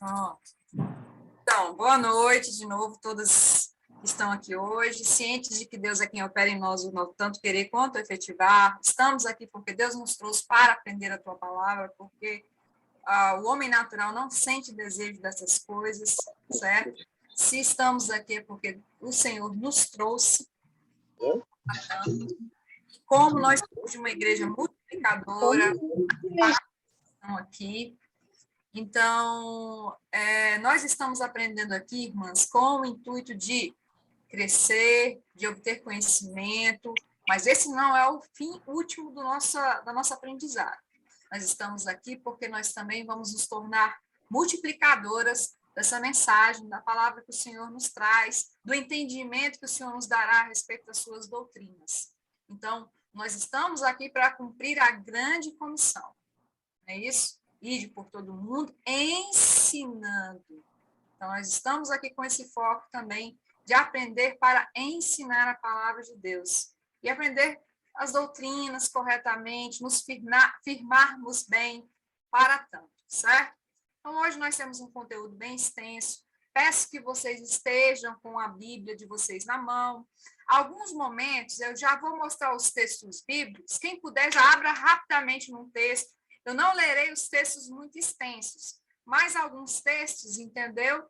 Pronto. Então, boa noite de novo, todas que estão aqui hoje, cientes de que Deus é quem opera em nós o tanto querer quanto efetivar. Estamos aqui porque Deus nos trouxe para aprender a tua palavra, porque o homem natural não sente desejo dessas coisas, certo? Se estamos aqui é porque o Senhor nos trouxe. Como nós somos de uma igreja multiplicadora, aqui. Então, nós estamos aprendendo aqui, irmãs, com o intuito de crescer, de obter conhecimento, mas esse não é o fim último da nossa aprendizagem. Nós estamos aqui porque nós também vamos nos tornar multiplicadoras dessa mensagem, da palavra que o Senhor nos traz, do entendimento que o Senhor nos dará a respeito das suas doutrinas. Então, nós estamos aqui para cumprir a grande comissão, não é isso? Ide por todo mundo, ensinando. Então, nós estamos aqui com esse foco também de aprender para ensinar a palavra de Deus. E aprender as doutrinas corretamente, nos firmarmos bem para tanto, certo? Então, hoje nós temos um conteúdo bem extenso. Peço que vocês estejam com a Bíblia de vocês na mão. Alguns momentos, eu já vou mostrar os textos bíblicos. Quem puder, já abra rapidamente num texto. Eu não lerei os textos muito extensos, mas alguns textos, entendeu?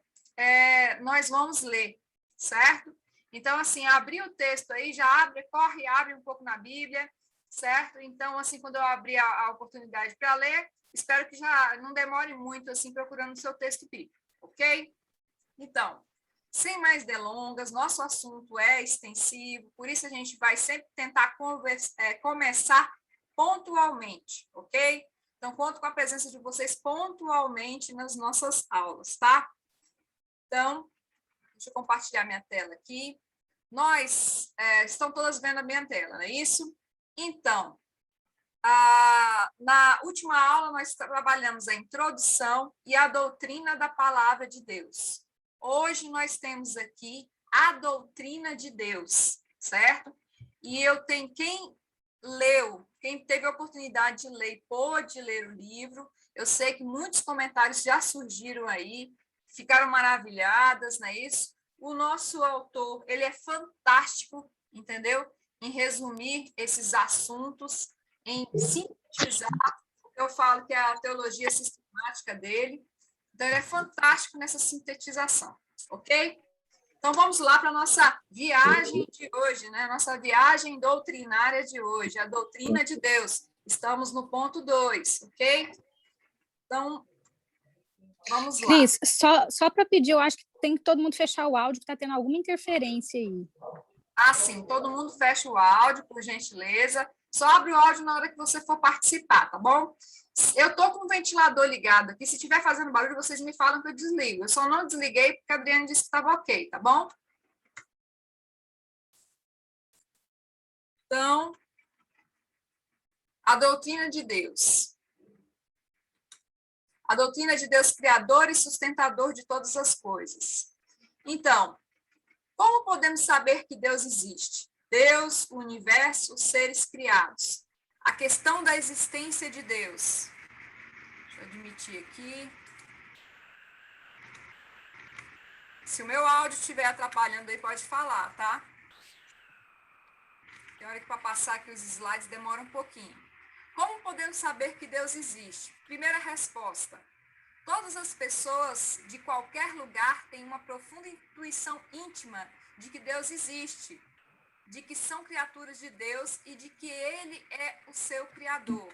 Nós vamos ler, certo? Então, assim, abrir o texto aí, já abre, corre, abre um pouco na Bíblia, certo? Então, assim, quando eu abrir a oportunidade para ler, espero que já não demore muito, assim, procurando o seu texto bíblico, ok? Então, sem mais delongas, nosso assunto é extensivo, por isso a gente vai sempre tentar começar pontualmente, ok? Então, conto com a presença de vocês pontualmente nas nossas aulas, tá? Então, deixa eu compartilhar minha tela aqui. Estão todas vendo a minha tela, não é isso? Então, na última aula, nós trabalhamos a introdução e a doutrina da palavra de Deus. Hoje, nós temos aqui a doutrina de Deus, certo? E eu tenho quem teve a oportunidade de ler e pôde ler o livro. Eu sei que muitos comentários já surgiram aí, ficaram maravilhadas, não é isso? O nosso autor, ele é fantástico, entendeu? Em resumir esses assuntos, em sintetizar, eu falo que é a teologia sistemática dele. Então, ele é fantástico nessa sintetização, ok? Então, vamos lá para a nossa viagem de hoje, né? Nossa viagem doutrinária de hoje, a doutrina de Deus. Estamos no ponto 2, ok? Então, vamos lá. Cris, só para pedir, eu acho que tem que todo mundo fechar o áudio, que está tendo alguma interferência aí. Sim, todo mundo fecha o áudio, por gentileza. Só abre o áudio na hora que você for participar, tá bom? Eu estou com o ventilador ligado aqui. Se estiver fazendo barulho, vocês me falam que eu desligo. Eu só não desliguei porque a Adriana disse que estava ok, tá bom? Então, a doutrina de Deus. A doutrina de Deus criador e sustentador de todas as coisas. Então, como podemos saber que Deus existe? Deus, o universo, os seres criados. A questão da existência de Deus. Deixa eu admitir aqui. Se o meu áudio estiver atrapalhando aí, pode falar, tá? Tem hora que para passar aqui os slides demora um pouquinho. Como podemos saber que Deus existe? Primeira resposta. Todas as pessoas de qualquer lugar têm uma profunda intuição íntima de que Deus existe, de que são criaturas de Deus e de que Ele é o seu Criador.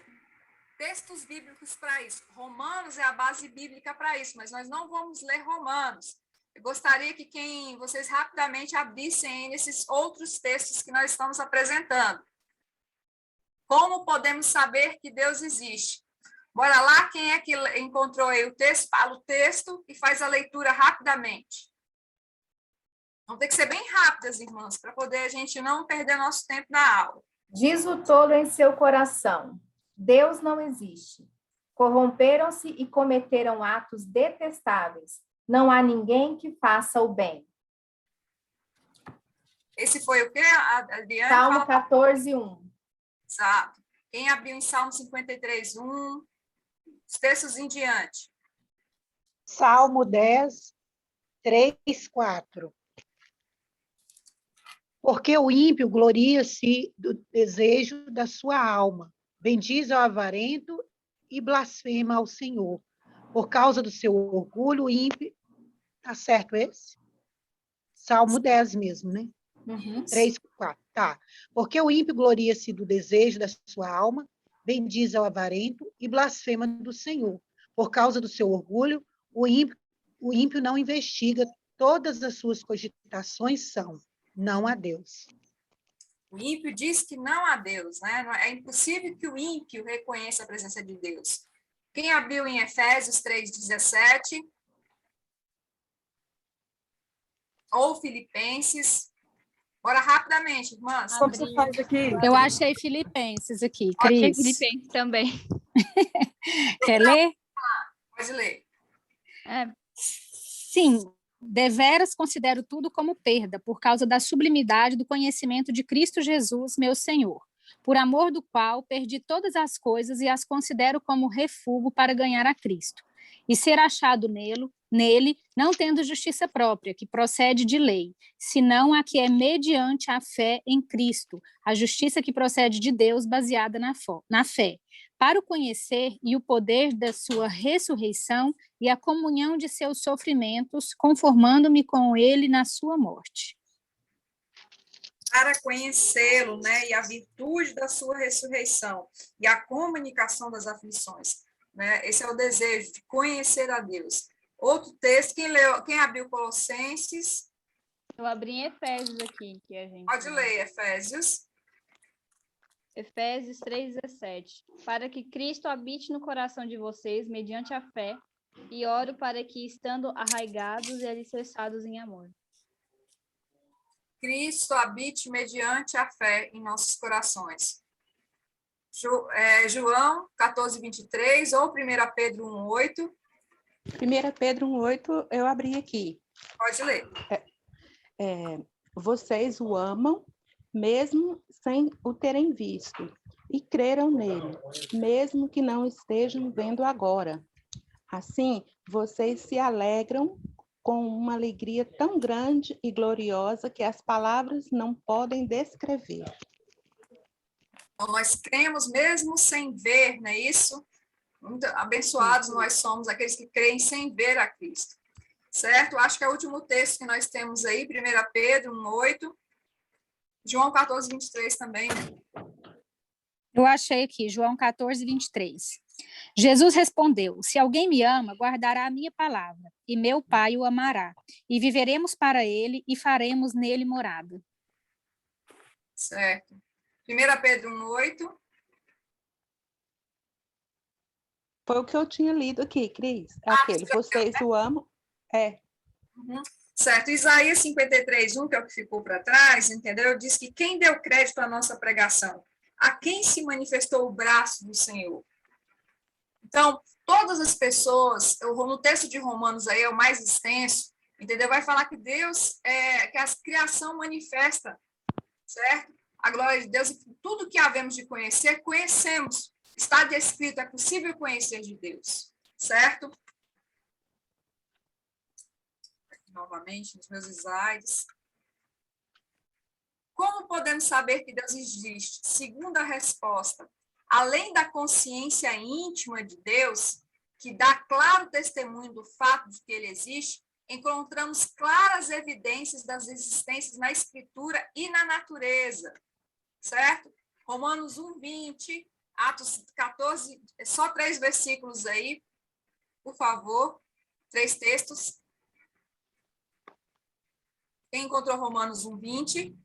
Textos bíblicos para isso. Romanos é a base bíblica para isso, mas nós não vamos ler Romanos. Eu gostaria que vocês rapidamente abrissem esses outros textos que nós estamos apresentando. Como podemos saber que Deus existe? Bora lá, quem é que encontrou aí o texto? Fala o texto e faz a leitura rapidamente. Vão ter que ser bem rápidas, irmãs, para poder a gente não perder nosso tempo na aula. Diz o tolo em seu coração: Deus não existe. Corromperam-se e cometeram atos detestáveis. Não há ninguém que faça o bem. Esse foi o quê, Adriana? Salmo 14, 1. Exato. Quem abriu em Salmo 53, 1? Os textos em diante. Salmo 10, 3, 4. Porque o ímpio gloria-se do desejo da sua alma, bendiz ao avarento e blasfema ao Senhor. Por causa do seu orgulho, o ímpio... Tá certo esse? Salmo 10 mesmo, né? 3, 4. Tá. Porque o ímpio gloria-se do desejo da sua alma, bendiz ao avarento e blasfema do Senhor. Por causa do seu orgulho, o ímpio não investiga, todas as suas cogitações são não a Deus. O ímpio diz que não há Deus, né? É impossível que o ímpio reconheça a presença de Deus. Quem abriu em Efésios 3,17? Ou Filipenses? Bora rapidamente, irmãs. Como você faz aqui? Eu achei Filipenses aqui, Achei Cris. Filipenses também. Quer ler? Pode ler. Sim, deveras considero tudo como perda, por causa da sublimidade do conhecimento de Cristo Jesus, meu Senhor, por amor do qual perdi todas as coisas e as considero como refúgio para ganhar a Cristo, e ser achado nele, não tendo justiça própria, que procede de lei, senão a que é mediante a fé em Cristo, a justiça que procede de Deus, baseada na fé, para o conhecer e o poder da sua ressurreição e a comunhão de seus sofrimentos, conformando-me com ele na sua morte. Para conhecê-lo, né, e a virtude da sua ressurreição e a comunicação das aflições, né? Esse é o desejo de conhecer a Deus. Outro texto, quem abriu Colossenses? Eu abri em Efésios aqui, que a gente... Pode ler, Efésios. Efésios 3,17. Para que Cristo habite no coração de vocês, mediante a fé, e oro para que, estando arraigados e alicerçados em amor. Cristo habite mediante a fé em nossos corações. João 14, 23, ou 1 Pedro 1, 8. 1 Pedro 1,8, eu abri aqui. Pode ler. Vocês o amam, mesmo sem o terem visto, e creram nele, mesmo que não estejam vendo agora. Assim, vocês se alegram com uma alegria tão grande e gloriosa que as palavras não podem descrever. Nós cremos mesmo sem ver, não é isso? Muito abençoados nós somos, aqueles que creem sem ver a Cristo. Certo? Acho que é o último texto que nós temos aí, 1 Pedro 1, 8. João 14, 23 também. Eu achei aqui, João 14, 23. Jesus respondeu: se alguém me ama, guardará a minha palavra, e meu Pai o amará, e viveremos para ele e faremos nele morada. Certo. 1 Pedro 1, 8. Foi o que eu tinha lido aqui, Cris. Aquele, vocês o amam. Uhum. Certo. Isaías 53, 1, que é o que ficou para trás, entendeu? Diz que quem deu crédito à nossa pregação? A quem se manifestou o braço do Senhor? Então, todas as pessoas, no texto de Romanos aí é o mais extenso, entendeu? Vai falar que Deus, que a criação manifesta, certo? A glória de Deus, e tudo que havemos de conhecer, conhecemos. Está descrito, é possível conhecer de Deus, certo? Aqui novamente, nos meus slides. Como podemos saber que Deus existe? Segunda resposta, além da consciência íntima de Deus, que dá claro testemunho do fato de que ele existe, encontramos claras evidências das existências na Escritura e na natureza, certo? Romanos 1, 20, Atos 14, só 3 versículos aí, por favor, 3 textos. Quem encontrou Romanos 1, 20?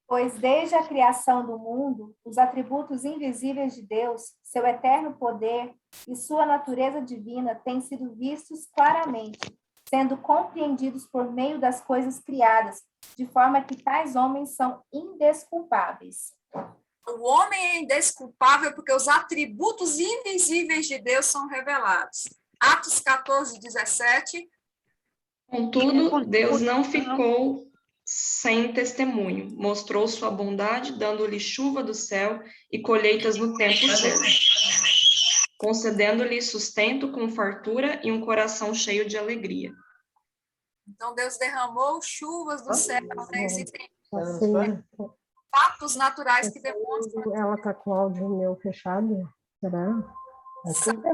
Pois desde a criação do mundo, os atributos invisíveis de Deus, seu eterno poder e sua natureza divina têm sido vistos claramente, sendo compreendidos por meio das coisas criadas, de forma que tais homens são indesculpáveis. O homem é indesculpável porque os atributos invisíveis de Deus são revelados. Atos 14, 17. Contudo, Deus não ficou sem testemunho. Mostrou sua bondade, dando-lhe chuva do céu e colheitas no tempo certo. concedendo-lhe sustento com fartura e um coração cheio de alegria. Então, Deus derramou chuvas do céu, né? Existem fatos naturais que demonstram. Ela está com o áudio meu fechado? Será?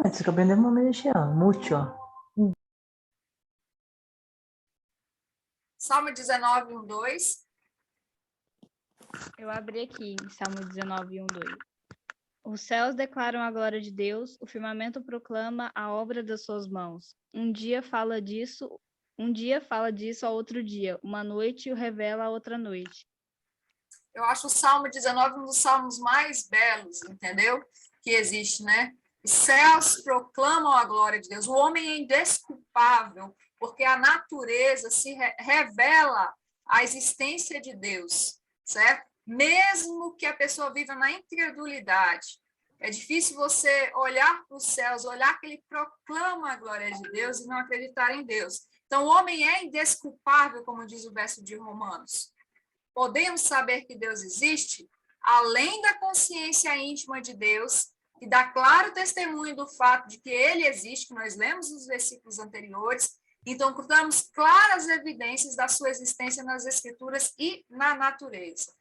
Antes que aprendemos a mexer, mute, ó. Salmo 19, 1, 2. Eu abri aqui em Salmo 19, 1, 2. Os céus declaram a glória de Deus, o firmamento proclama a obra das suas mãos. Um dia fala disso a outro dia, uma noite o revela a outra noite. Eu acho o Salmo 19 um dos salmos mais belos, entendeu? Que existe, né? Os céus proclamam a glória de Deus. O homem é indesculpável, porque a natureza se revela a existência de Deus, certo? Mesmo que a pessoa viva na incredulidade. É difícil você olhar para os céus, olhar que ele proclama a glória de Deus e não acreditar em Deus. Então, o homem é indesculpável, como diz o verso de Romanos. Podemos saber que Deus existe, além da consciência íntima de Deus, que dá claro testemunho do fato de que ele existe, que nós lemos nos versículos anteriores. Então, encontramos claras evidências da sua existência nas Escrituras e na natureza.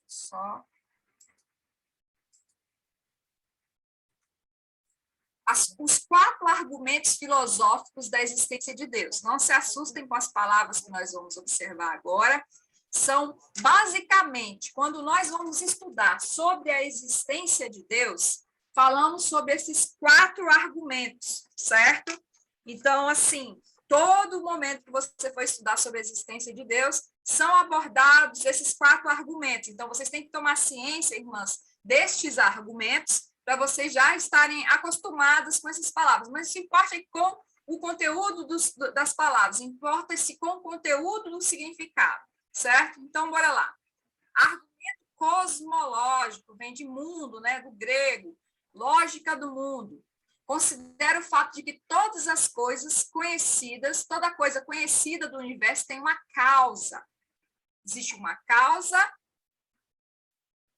Só. Os 4 argumentos filosóficos da existência de Deus. Não se assustem com as palavras que nós vamos observar agora. São, basicamente, quando nós vamos estudar sobre a existência de Deus, falamos sobre esses 4 argumentos, certo? Então, assim, todo momento que você for estudar sobre a existência de Deus, são abordados esses 4 argumentos. Então, vocês têm que tomar ciência, irmãs, destes argumentos, para vocês já estarem acostumados com essas palavras. Mas não se importa com o conteúdo das palavras, importa-se com o conteúdo do significado, certo? Então, bora lá. Argumento cosmológico, vem de mundo, né, do grego, lógica do mundo. Considera o fato de que todas as coisas conhecidas, toda coisa conhecida do universo tem uma causa. Existe uma causa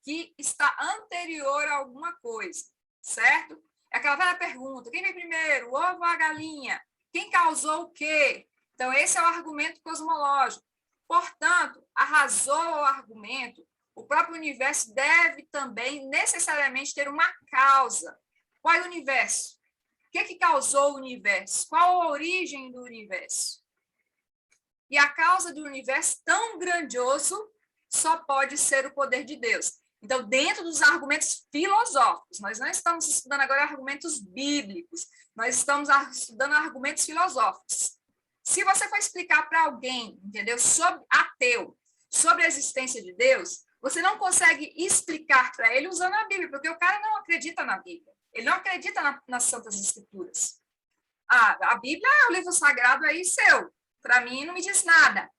que está anterior a alguma coisa, certo? É aquela velha pergunta, quem veio primeiro, o ovo ou a galinha? Quem causou o quê? Então, esse é o argumento cosmológico. Portanto, a razão ou argumento, o próprio universo deve também necessariamente ter uma causa. Qual é o universo? O que é que causou o universo? Qual a origem do universo? E a causa do universo tão grandioso só pode ser o poder de Deus. Então, dentro dos argumentos filosóficos, nós não estamos estudando agora argumentos bíblicos, nós estamos estudando argumentos filosóficos. Se você for explicar para alguém, entendeu, sobre ateu, sobre a existência de Deus, você não consegue explicar para ele usando a Bíblia, porque o cara não acredita na Bíblia, ele não acredita nas Santas Escrituras. A Bíblia é o livro sagrado aí seu, para mim não me diz nada.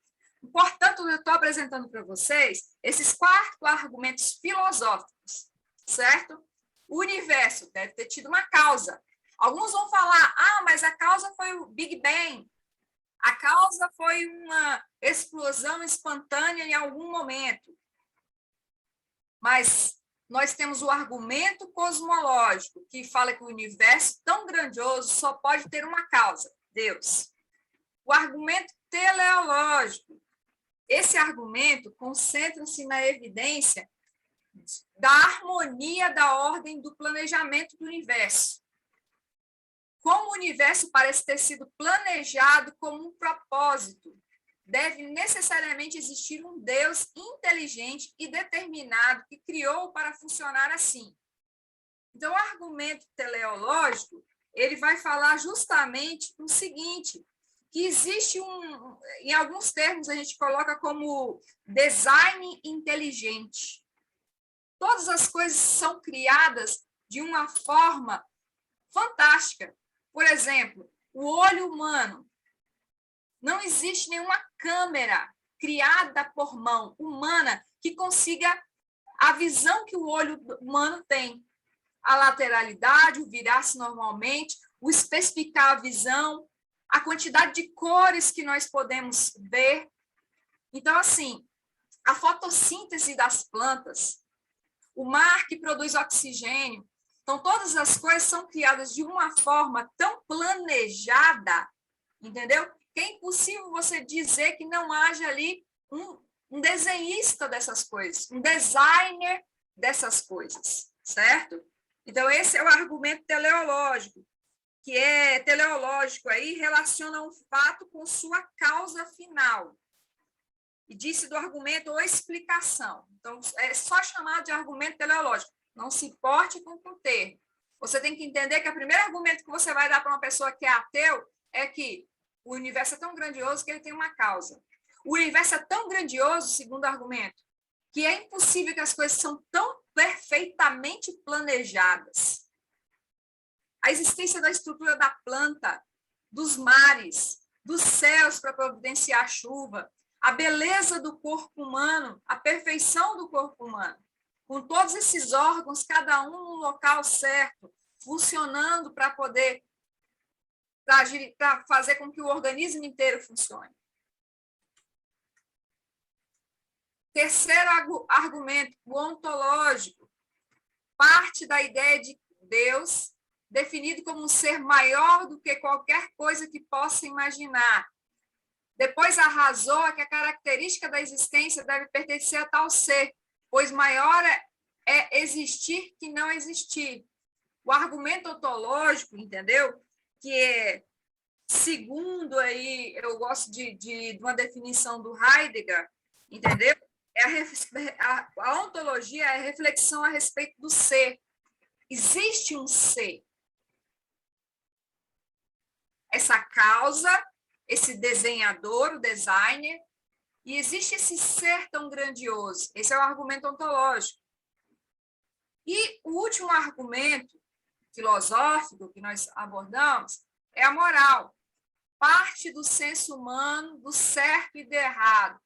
Portanto, eu estou apresentando para vocês esses 4 argumentos filosóficos, certo? O universo deve ter tido uma causa. Alguns vão falar, mas a causa foi o Big Bang. A causa foi uma explosão espontânea em algum momento. Mas nós temos o argumento cosmológico, que fala que o universo tão grandioso só pode ter uma causa, Deus. O argumento teleológico, esse argumento concentra-se na evidência da harmonia da ordem do planejamento do universo. Como o universo parece ter sido planejado como um propósito, deve necessariamente existir um Deus inteligente e determinado que criou para funcionar assim. Então, o argumento teleológico, ele vai falar justamente o seguinte, que existe em alguns termos a gente coloca como design inteligente. Todas as coisas são criadas de uma forma fantástica. Por exemplo, o olho humano. Não existe nenhuma câmera criada por mão humana que consiga a visão que o olho humano tem. A lateralidade, o virar-se normalmente, o especificar a visão, a quantidade de cores que nós podemos ver. Então, assim, a fotossíntese das plantas, o mar que produz oxigênio. Então, todas as coisas são criadas de uma forma tão planejada, entendeu? Que é impossível você dizer que não haja ali um desenhista dessas coisas, um designer dessas coisas, certo? Então, esse é o argumento teleológico, que é teleológico aí, relaciona um fato com sua causa final. E disse do argumento ou explicação. Então, é só chamado de argumento teleológico. Não se importe com o termo. Você tem que entender que o primeiro argumento que você vai dar para uma pessoa que é ateu é que o universo é tão grandioso que ele tem uma causa. O universo é tão grandioso, segundo argumento, que é impossível que as coisas são tão perfeitamente planejadas. A existência da estrutura da planta, dos mares, dos céus para providenciar a chuva, a beleza do corpo humano, a perfeição do corpo humano, com todos esses órgãos, cada um no local certo, funcionando para poder para fazer com que o organismo inteiro funcione. Terceiro argumento, o ontológico, parte da ideia de Deus, definido como um ser maior do que qualquer coisa que possa imaginar. Depois arrasou que a característica da existência deve pertencer a tal ser, pois maior é existir que não existir. O argumento ontológico, entendeu? Que é, segundo aí, eu gosto de uma definição do Heidegger, entendeu? A ontologia é a reflexão a respeito do ser. Existe um ser. Essa causa, esse desenhador, o designer, e existe esse ser tão grandioso. Esse é o argumento ontológico. E o último argumento filosófico que nós abordamos é a moral. Parte do senso humano, do certo e do errado.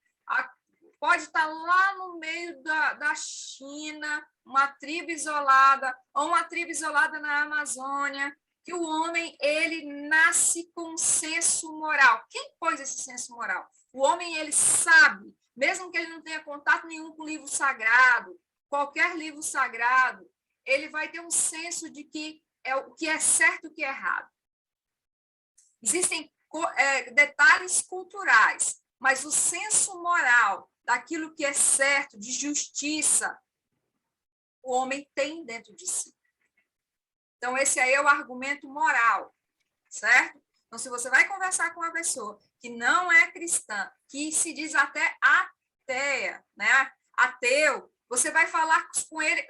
Pode estar lá no meio da China, uma tribo isolada, ou uma tribo isolada na Amazônia, que o homem, ele nasce com um senso moral. Quem pôs esse senso moral? O homem, ele sabe, mesmo que ele não tenha contato nenhum com o livro sagrado, qualquer livro sagrado, ele vai ter um senso de que é o que é certo e o que é errado. Existem detalhes culturais, mas o senso moral daquilo que é certo, de justiça, o homem tem dentro de si. Então, esse aí é o argumento moral, certo? Então, se você vai conversar com uma pessoa que não é cristã, que se diz até ateia, né? Ateu, você vai falar com ele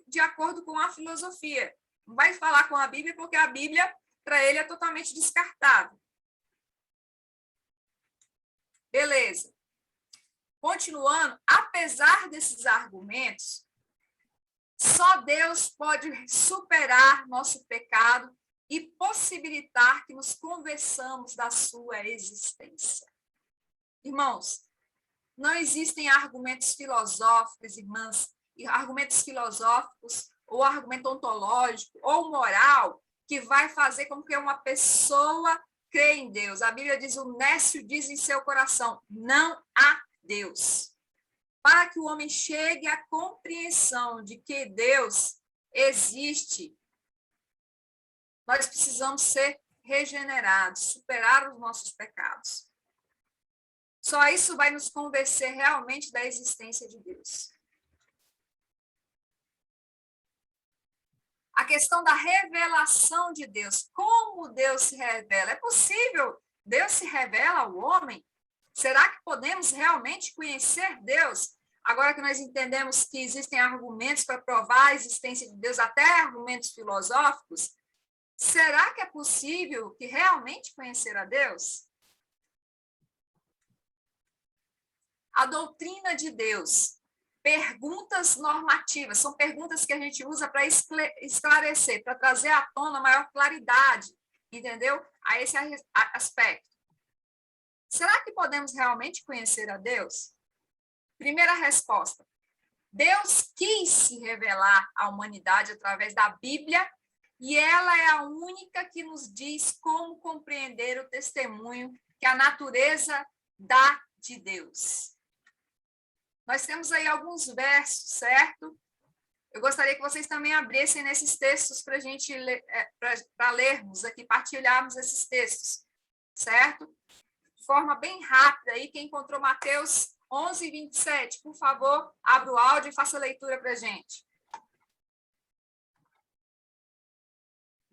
de acordo com a filosofia. Não vai falar com a Bíblia, porque a Bíblia, para ele, é totalmente descartável. Beleza. Continuando, apesar desses argumentos, só Deus pode superar nosso pecado e possibilitar que nos convençamos da sua existência. Irmãos, não existem argumentos filosóficos, irmãs, argumentos filosóficos ou argumento ontológico ou moral que vai fazer com que uma pessoa creia em Deus. A Bíblia diz, o nécio diz em seu coração, não há Deus. Para que o homem chegue à compreensão de que Deus existe, nós precisamos ser regenerados, superar os nossos pecados. Só isso vai nos convencer realmente da existência de Deus. A questão da revelação de Deus. Como Deus se revela? É possível Deus se revela ao homem? Será que podemos realmente conhecer Deus? Agora que nós entendemos que existem argumentos para provar a existência de Deus, até argumentos filosóficos, será que é possível que realmente conhecer a Deus? A doutrina de Deus. Perguntas normativas. São perguntas que a gente usa para esclarecer, para trazer à tona maior claridade, entendeu? A esse aspecto. Será que podemos realmente conhecer a Deus? Primeira resposta. Deus quis se revelar à humanidade através da Bíblia e ela é a única que nos diz como compreender o testemunho que a natureza dá de Deus. Nós temos aí alguns versos, certo? Eu gostaria que vocês também abrissem nesses textos para a gente para lermos aqui, partilharmos esses textos, certo? De forma bem rápida aí, quem encontrou Mateus 11, 27, por favor, abra o áudio e faça a leitura para a gente.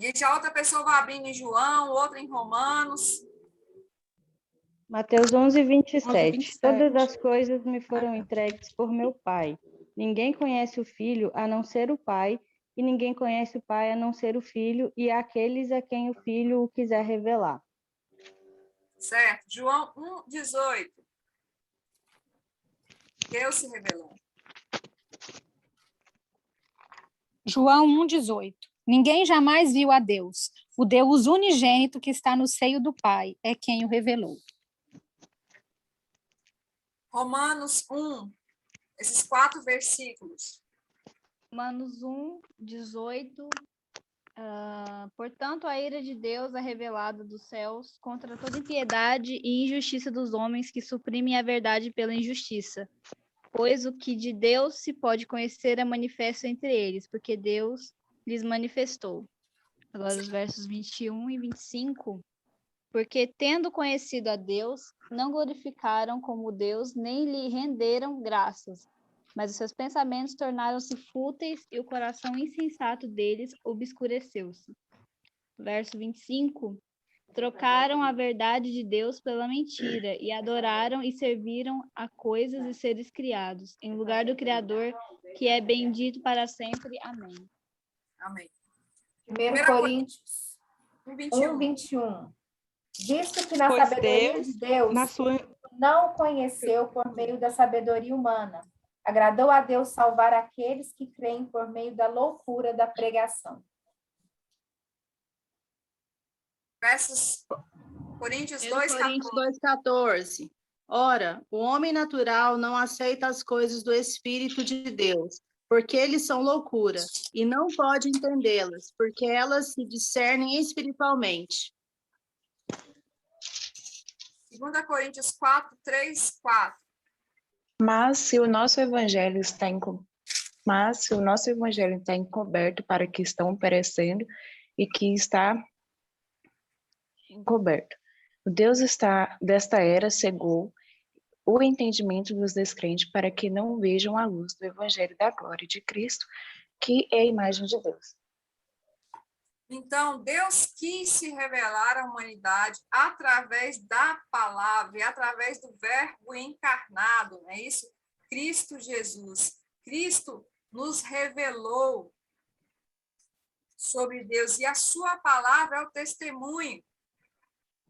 E a outra pessoa vai abrindo em João, outra em Romanos. Mateus 11, 27. 27. Todas as coisas me foram entregues por meu Pai. Ninguém conhece o Filho a não ser o Pai, e ninguém conhece o Pai a não ser o Filho, e aqueles a quem o Filho o quiser revelar. Certo. João 1, 18. Deus se revelou. João 1,18. Ninguém jamais viu a Deus. O Deus unigênito que está no seio do Pai é quem o revelou. Romanos 1, esses 4 versículos. Romanos 1, 18. Portanto, a ira de Deus é revelada dos céus contra toda impiedade e injustiça dos homens que suprimem a verdade pela injustiça. Pois o que de Deus se pode conhecer é manifesto entre eles, porque Deus lhes manifestou. Agora os versos 21 e 25. Porque, tendo conhecido a Deus, não glorificaram como Deus, nem lhe renderam graças, mas os seus pensamentos tornaram-se fúteis e o coração insensato deles obscureceu-se. Verso 25. Trocaram a verdade de Deus pela mentira e adoraram e serviram a coisas e seres criados, em lugar do Criador, que é bendito para sempre. Amém. Amém. 1 Coríntios 1, 1, 21. Visto que na Pois sabedoria Deus, de Deus na sua não conheceu por meio da sabedoria humana, agradou a Deus salvar aqueles que creem por meio da loucura da pregação. versos Coríntios 1 2, Coríntios 14. 2,14. Ora, o homem natural não aceita as coisas do Espírito de Deus, porque eles são loucura, e não pode entendê-las, porque elas se discernem espiritualmente. 2 Coríntios 4, 3, 4. Mas se o nosso evangelho está encoberto para que estão perecendo e que está encoberto. O Deus desta era cegou o entendimento dos descrentes para que não vejam a luz do evangelho da glória de Cristo, que é a imagem de Deus. Então, Deus quis se revelar à humanidade através da palavra e através do verbo encarnado, não é isso? Cristo Jesus. Cristo nos revelou sobre Deus e a sua palavra é o testemunho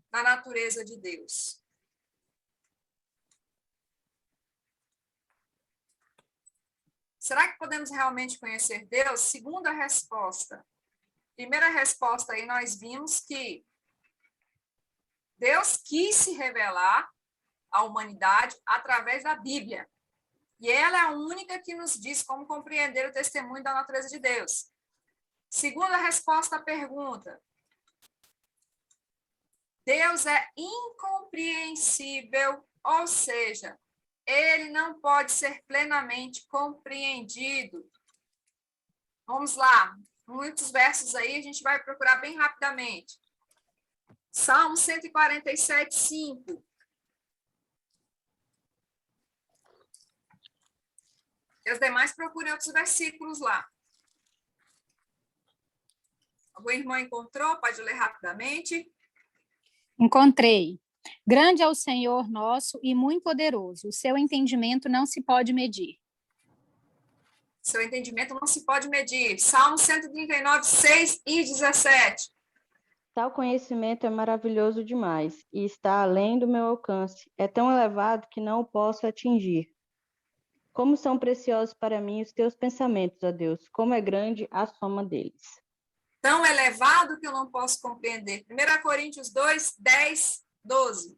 da natureza de Deus. Será que podemos realmente conhecer Deus? Segunda resposta. Primeira resposta aí, nós vimos que Deus quis se revelar à humanidade através da Bíblia. E ela é a única que nos diz como compreender o testemunho da natureza de Deus. Segunda resposta à pergunta. Deus é incompreensível, ou seja, ele não pode ser plenamente compreendido. Vamos lá. Muitos versos aí, a gente vai procurar bem rapidamente. Salmo 147, 5. E os demais procurem outros versículos lá. Algum irmão encontrou? Pode ler rapidamente. Encontrei. Grande é o Senhor nosso e muito poderoso. O seu entendimento não se pode medir. Seu entendimento não se pode medir. Salmo 139, 6 e 17. Tal conhecimento é maravilhoso demais e está além do meu alcance. É tão elevado que não o posso atingir. Como são preciosos para mim os teus pensamentos, ó Deus, como é grande a soma deles. Tão elevado que eu não posso compreender. 1 Coríntios 2, 10, 12.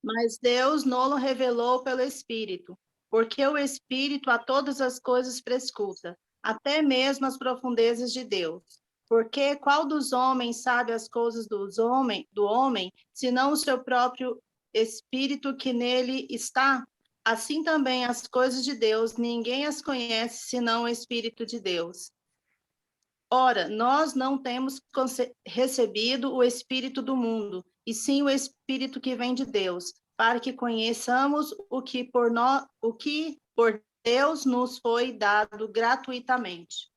Mas Deus nolo revelou pelo Espírito, porque o Espírito a todas as coisas prescruta, até mesmo as profundezas de Deus. Porque qual dos homens sabe as coisas do homem, senão o seu próprio Espírito que nele está? Assim também as coisas de Deus, ninguém as conhece senão o Espírito de Deus. Ora, nós não temos recebido o Espírito do mundo, e sim o Espírito que vem de Deus, para que conheçamos o que por Deus nos foi dado gratuitamente.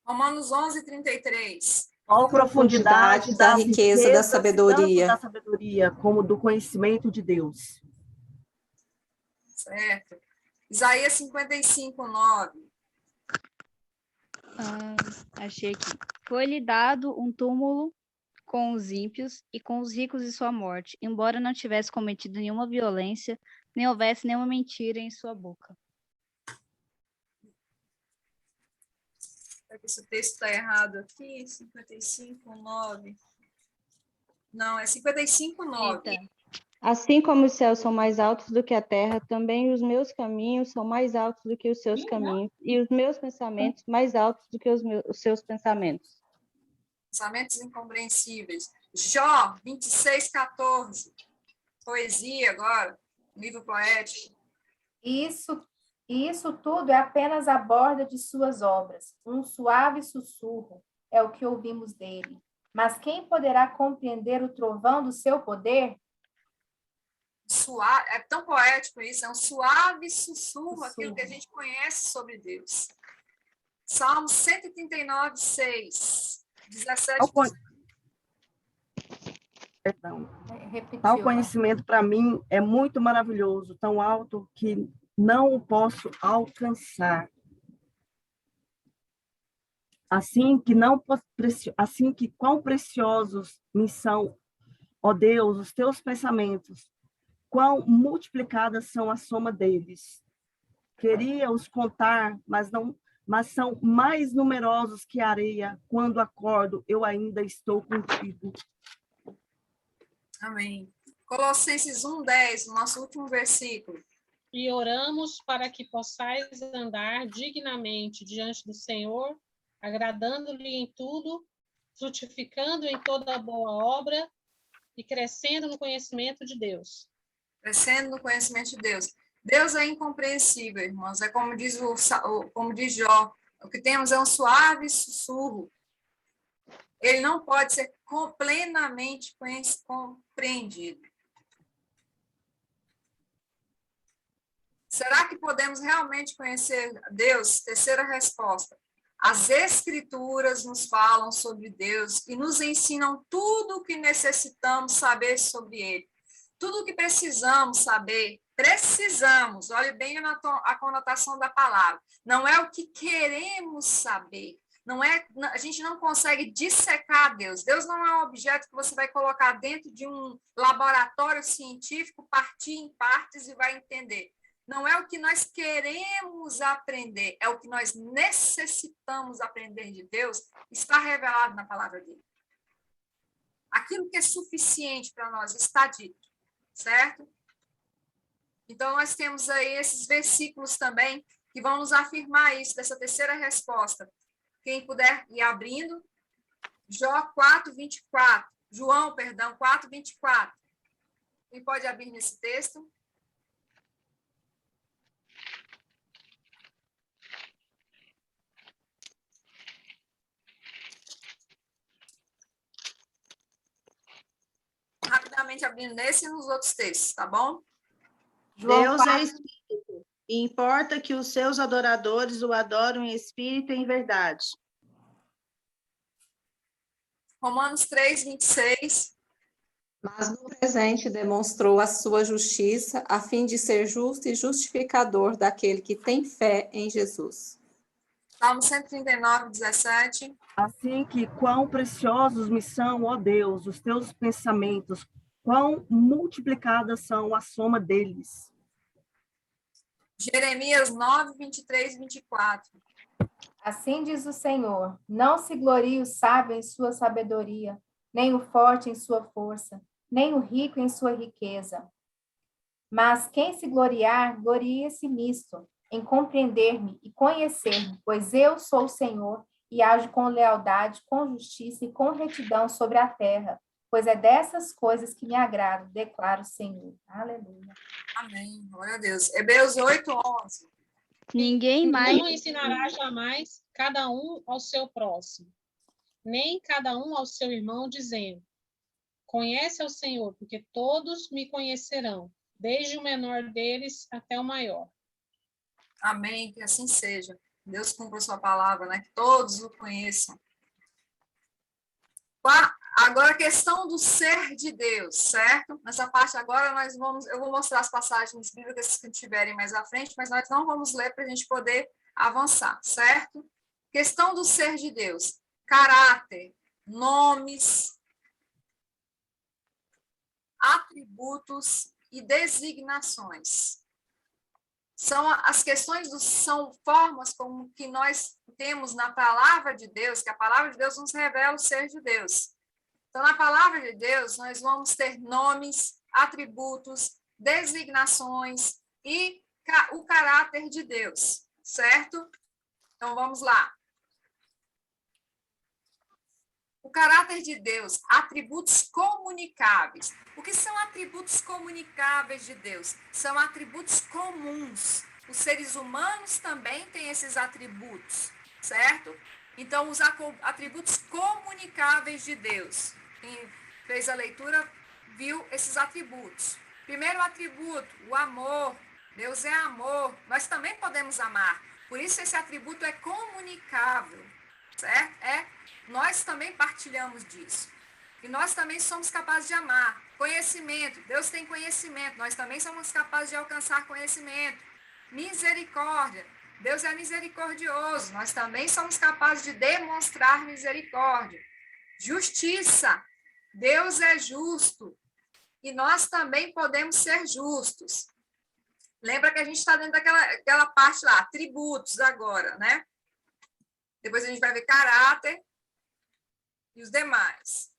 Romanos 11:33. Qual profundidade da riqueza da sabedoria, tanto da sabedoria como do conhecimento de Deus. Certo. Isaías 55:9. Achei aqui. Foi-lhe dado um túmulo com os ímpios e com os ricos de sua morte, embora não tivesse cometido nenhuma violência, nem houvesse nenhuma mentira em sua boca. Esse texto está errado aqui, 55:9. Não, é 55:9. Assim como os céus são mais altos do que a terra, também os meus caminhos são mais altos do que os seus caminhos, e os meus pensamentos mais altos do que os seus pensamentos. Pensamentos incompreensíveis. Jó 26:14. Poesia agora, livro poético. Isso tudo é apenas a borda de suas obras. Um suave sussurro é o que ouvimos dele. Mas quem poderá compreender o trovão do seu poder? Suave, é tão poético isso, é um suave sussurro, aquilo que a gente conhece sobre Deus. Salmo 139:6. 17. Tal conhecimento para mim é muito maravilhoso, tão alto que não o posso alcançar. Assim que quão preciosos me são, ó Deus, os teus pensamentos, quão multiplicadas são a soma deles. Queria os contar, mas são mais numerosos que a areia. Quando acordo, eu ainda estou contigo. Amém. Colossenses 1:10, nosso último versículo. E oramos para que possais andar dignamente diante do Senhor, agradando-lhe em tudo, frutificando em toda boa obra e crescendo no conhecimento de Deus. Crescendo no conhecimento de Deus. Deus é incompreensível, irmãos. É como diz Jó. O que temos é um suave sussurro. Ele não pode ser plenamente compreendido. Será que podemos realmente conhecer Deus? Terceira resposta. As Escrituras nos falam sobre Deus e nos ensinam tudo o que necessitamos saber sobre Ele. Tudo o que precisamos saber, olhe bem a conotação da palavra. Não é o que queremos saber. A gente não consegue dissecar Deus. Deus não é um objeto que você vai colocar dentro de um laboratório científico, partir em partes e vai entender. Não é o que nós queremos aprender, é o que nós necessitamos aprender de Deus, está revelado na palavra dele. Aquilo que é suficiente para nós está dito, certo? Então, nós temos aí esses versículos também que vão nos afirmar isso, dessa terceira resposta. Quem puder ir abrindo, João 4:24. Quem pode abrir nesse texto? Rapidamente abrindo nesse e nos outros textos, tá bom? Deus é espírito, e importa que os seus adoradores o adoram em espírito e em verdade. Romanos 3:26. Mas no presente demonstrou a sua justiça, a fim de ser justo e justificador daquele que tem fé em Jesus. Salmo 139:17. Assim que quão preciosos me são, ó Deus, os teus pensamentos, quão multiplicadas são a soma deles. Jeremias 9:23-24. Assim diz o Senhor, não se glorie o sábio em sua sabedoria, nem o forte em sua força, nem o rico em sua riqueza. Mas quem se gloriar, glorie-se nisto, em compreender-me e conhecer-me, pois eu sou o Senhor e ajo com lealdade, com justiça e com retidão sobre a terra. pois é dessas coisas que me agrado, declara o Senhor. Aleluia. Amém. Glória a Deus. Hebreus 8:11. Ninguém Não mais ensinará jamais cada um ao seu próximo, nem cada um ao seu irmão, dizendo: conhece ao Senhor, porque todos me conhecerão, desde o menor deles até o maior. Amém. Que assim seja. Deus cumpra a sua palavra, né? Que todos o conheçam. Agora, a questão do ser de Deus, certo? Nessa parte agora, eu vou mostrar as passagens bíblicas que tiverem mais à frente, mas nós não vamos ler para a gente poder avançar, certo? Questão do ser de Deus. Caráter, nomes, atributos e designações. São formas como que nós temos na palavra de Deus, que a palavra de Deus nos revela o ser de Deus. Então, na palavra de Deus, nós vamos ter nomes, atributos, designações e o caráter de Deus, certo? Então, vamos lá. O caráter de Deus, atributos comunicáveis. O que são atributos comunicáveis de Deus? São atributos comuns. Os seres humanos também têm esses atributos, certo? Então, os atributos comunicáveis de Deus. Quem fez a leitura viu esses atributos. Primeiro atributo, o amor. Deus é amor. Nós também podemos amar. Por isso, esse atributo é comunicável, certo? Nós também partilhamos disso. E nós também somos capazes de amar. Conhecimento. Deus tem conhecimento. Nós também somos capazes de alcançar conhecimento. Misericórdia. Deus é misericordioso. Nós também somos capazes de demonstrar misericórdia. Justiça. Deus é justo. E nós também podemos ser justos. Lembra que a gente está dentro daquela parte lá, atributos agora, né? Depois a gente vai ver caráter e os demais.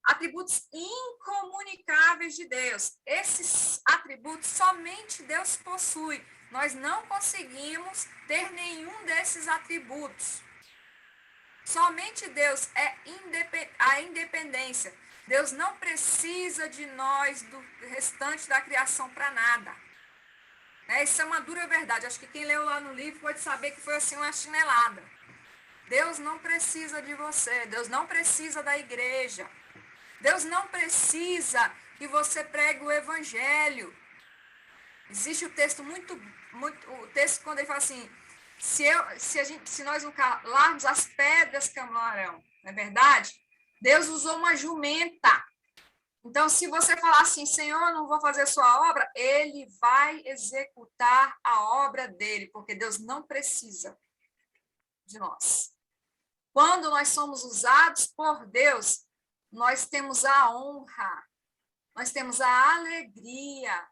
Atributos incomunicáveis de Deus. Esses atributos somente Deus possui. Nós não conseguimos ter nenhum desses atributos. Somente Deus é a independência. Deus não precisa de nós, do restante da criação, para nada. Isso é uma dura verdade. Acho que quem leu lá no livro pode saber que foi assim uma chinelada. Deus não precisa de você. Deus não precisa da igreja. Deus não precisa que você pregue o evangelho. Existe o texto o texto quando ele fala assim, se nós não calarmos, as pedras clamarão. Não é verdade? Deus usou uma jumenta. Então, se você falar assim, Senhor, eu não vou fazer a sua obra, ele vai executar a obra dele, porque Deus não precisa de nós. Quando nós somos usados por Deus, nós temos a honra, nós temos a alegria,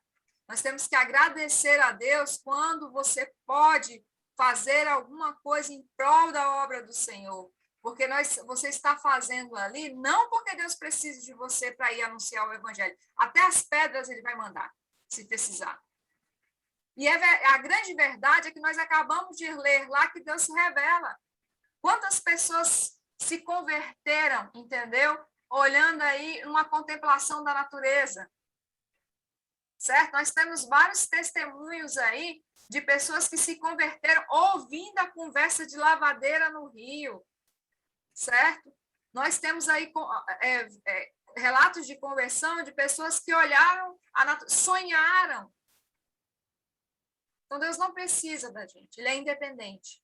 nós temos que agradecer a Deus quando você pode fazer alguma coisa em prol da obra do Senhor. Porque você está fazendo ali, não porque Deus precisa de você para ir anunciar o evangelho. Até as pedras ele vai mandar, se precisar. E a grande verdade é que nós acabamos de ler lá que Deus se revela. Quantas pessoas se converteram, entendeu? Olhando aí uma contemplação da natureza. Certo? Nós temos vários testemunhos aí de pessoas que se converteram ouvindo a conversa de lavadeira no rio. Certo? Nós temos aí relatos de conversão de pessoas que olharam, sonharam. Então, Deus não precisa da gente, ele é independente.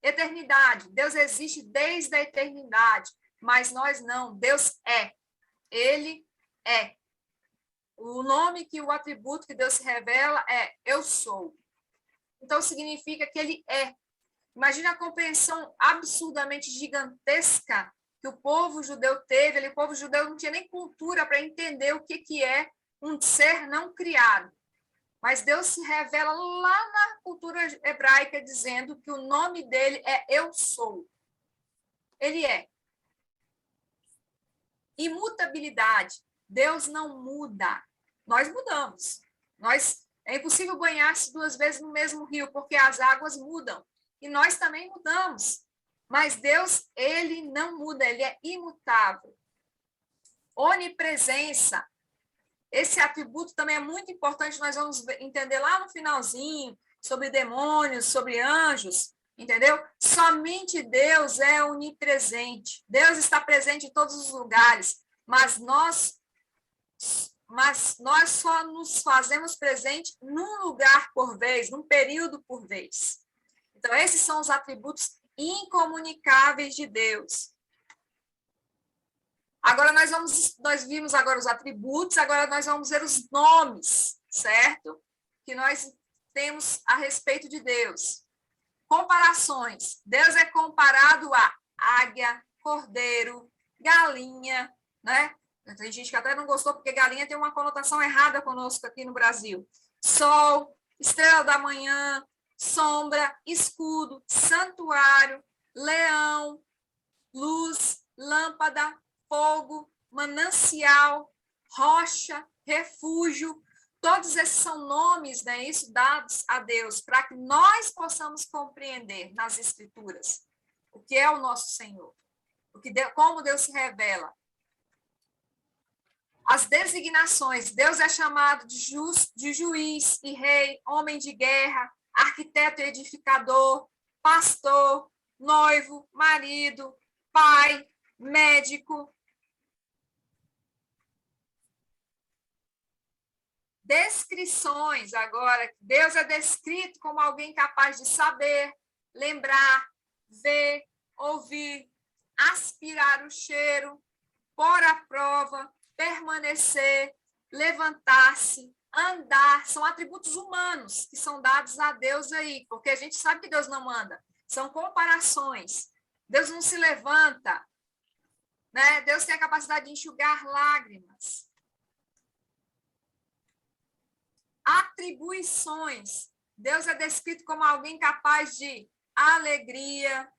Eternidade, Deus existe desde a eternidade, mas nós não, Deus é. Ele é. O nome o atributo que Deus se revela é eu sou. Então, significa que ele é. Imagina a compreensão absurdamente gigantesca que o povo judeu teve. O povo judeu não tinha nem cultura para entender o que é um ser não criado. Mas Deus se revela lá na cultura hebraica, dizendo que o nome dele é Eu Sou. Ele é. Imutabilidade. Deus não muda. Nós mudamos. É impossível banhar-se 2 vezes no mesmo rio, porque as águas mudam. E nós também mudamos. Mas Deus, ele não muda, ele é imutável. Onipresença. Esse atributo também é muito importante, nós vamos entender lá no finalzinho, sobre demônios, sobre anjos, entendeu? Somente Deus é onipresente. Deus está presente em todos os lugares, mas nós só nos fazemos presente num lugar por vez, num período por vez. Então, esses são os atributos incomunicáveis de Deus. Agora, nós vimos agora os atributos, agora nós vamos ver os nomes, certo? Que nós temos a respeito de Deus. Comparações. Deus é comparado a águia, cordeiro, galinha, né? Tem gente que até não gostou, porque galinha tem uma conotação errada conosco aqui no Brasil. Sol, estrela da manhã, sombra, escudo, santuário, leão, luz, lâmpada, fogo, manancial, rocha, refúgio. Todos esses são nomes, né, isso, dados a Deus, para que nós possamos compreender nas Escrituras o que é o nosso Senhor, como Deus se revela. As designações. Deus é chamado de juiz e rei, homem de guerra, arquiteto e edificador, pastor, noivo, marido, pai, médico. Descrições, agora. Deus é descrito como alguém capaz de saber, lembrar, ver, ouvir, aspirar o cheiro, pôr à prova, permanecer, levantar-se, andar. São atributos humanos que são dados a Deus aí, porque a gente sabe que Deus não anda. São comparações. Deus não se levanta, né? Deus tem a capacidade de enxugar lágrimas. Atribuições. Deus é descrito como alguém capaz de alegria,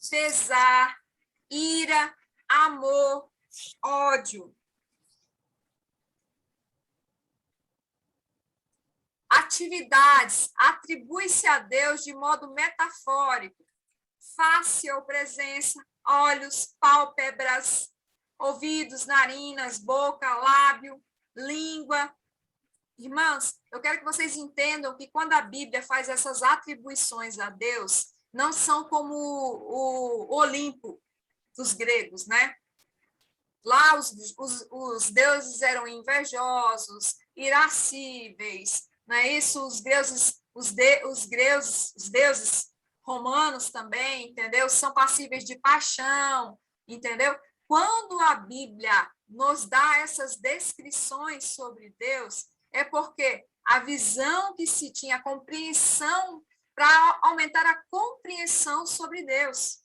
pesar, ira, amor, ódio. Atividades. Atribui-se a Deus de modo metafórico. Face ou presença, olhos, pálpebras, ouvidos, narinas, boca, lábio, língua. Irmãos, eu quero que vocês entendam que quando a Bíblia faz essas atribuições a Deus, não são como o Olimpo dos gregos, né? Lá os deuses eram invejosos, irascíveis, não é isso? Os deuses romanos também, entendeu? São passíveis de paixão, entendeu? Quando a Bíblia nos dá essas descrições sobre Deus, é porque a visão que se tinha, a compreensão, para aumentar a compreensão sobre Deus.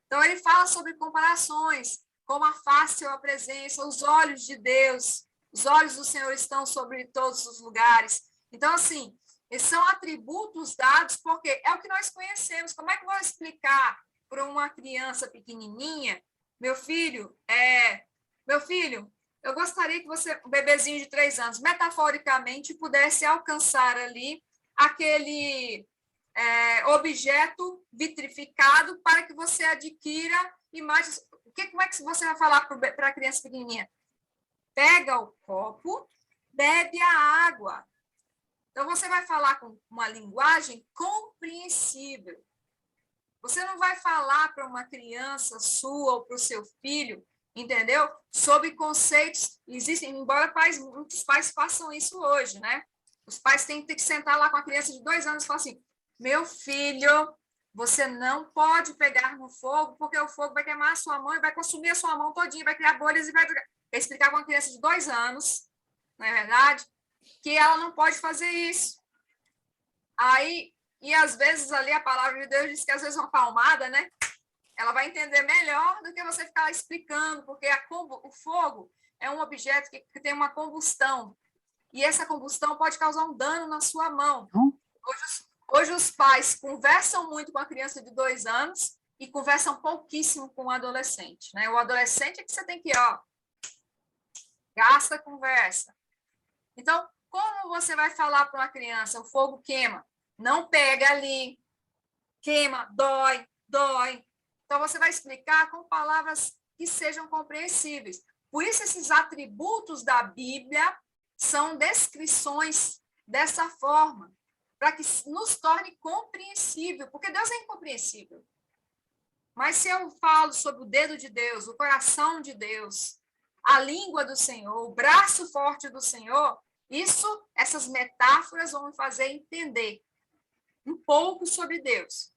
Então, ele fala sobre comparações, como a face ou a presença, os olhos de Deus, os olhos do Senhor estão sobre todos os lugares. Então, assim, esses são atributos dados, porque é o que nós conhecemos. Como é que eu vou explicar para uma criança pequenininha, meu filho, eu gostaria que você, um bebezinho de 3 anos, metaforicamente, pudesse alcançar ali aquele objeto vitrificado para que você adquira imagens. Como é que você vai falar para a criança pequenininha? Pega o copo, bebe a água. Então, você vai falar com uma linguagem compreensível. Você não vai falar para uma criança sua ou para o seu filho, entendeu? Sobre conceitos, existem, embora muitos pais façam isso hoje, né? Os pais têm que sentar lá com a criança de 2 anos e falar assim, meu filho, você não pode pegar no fogo, porque o fogo vai queimar a sua mão e vai consumir a sua mão todinha, vai criar bolhas e vai explicar para uma criança de 2 anos, não é verdade? Que ela não pode fazer isso. Aí, e às vezes ali a palavra de Deus diz que às vezes uma palmada, né? Ela vai entender melhor do que você ficar explicando, porque o fogo é um objeto que tem uma combustão. E essa combustão pode causar um dano na sua mão. Hoje os pais conversam muito com a criança de 2 anos e conversam pouquíssimo com o adolescente, né? O adolescente é que você tem que, gasta a conversa. Então, como você vai falar para uma criança, o fogo queima? Não pega ali, queima, dói. Então, você vai explicar com palavras que sejam compreensíveis. Por isso, esses atributos da Bíblia são descrições dessa forma, para que nos torne compreensível, porque Deus é incompreensível. Mas se eu falo sobre o dedo de Deus, o coração de Deus, a língua do Senhor, o braço forte do Senhor, essas metáforas vão me fazer entender um pouco sobre Deus.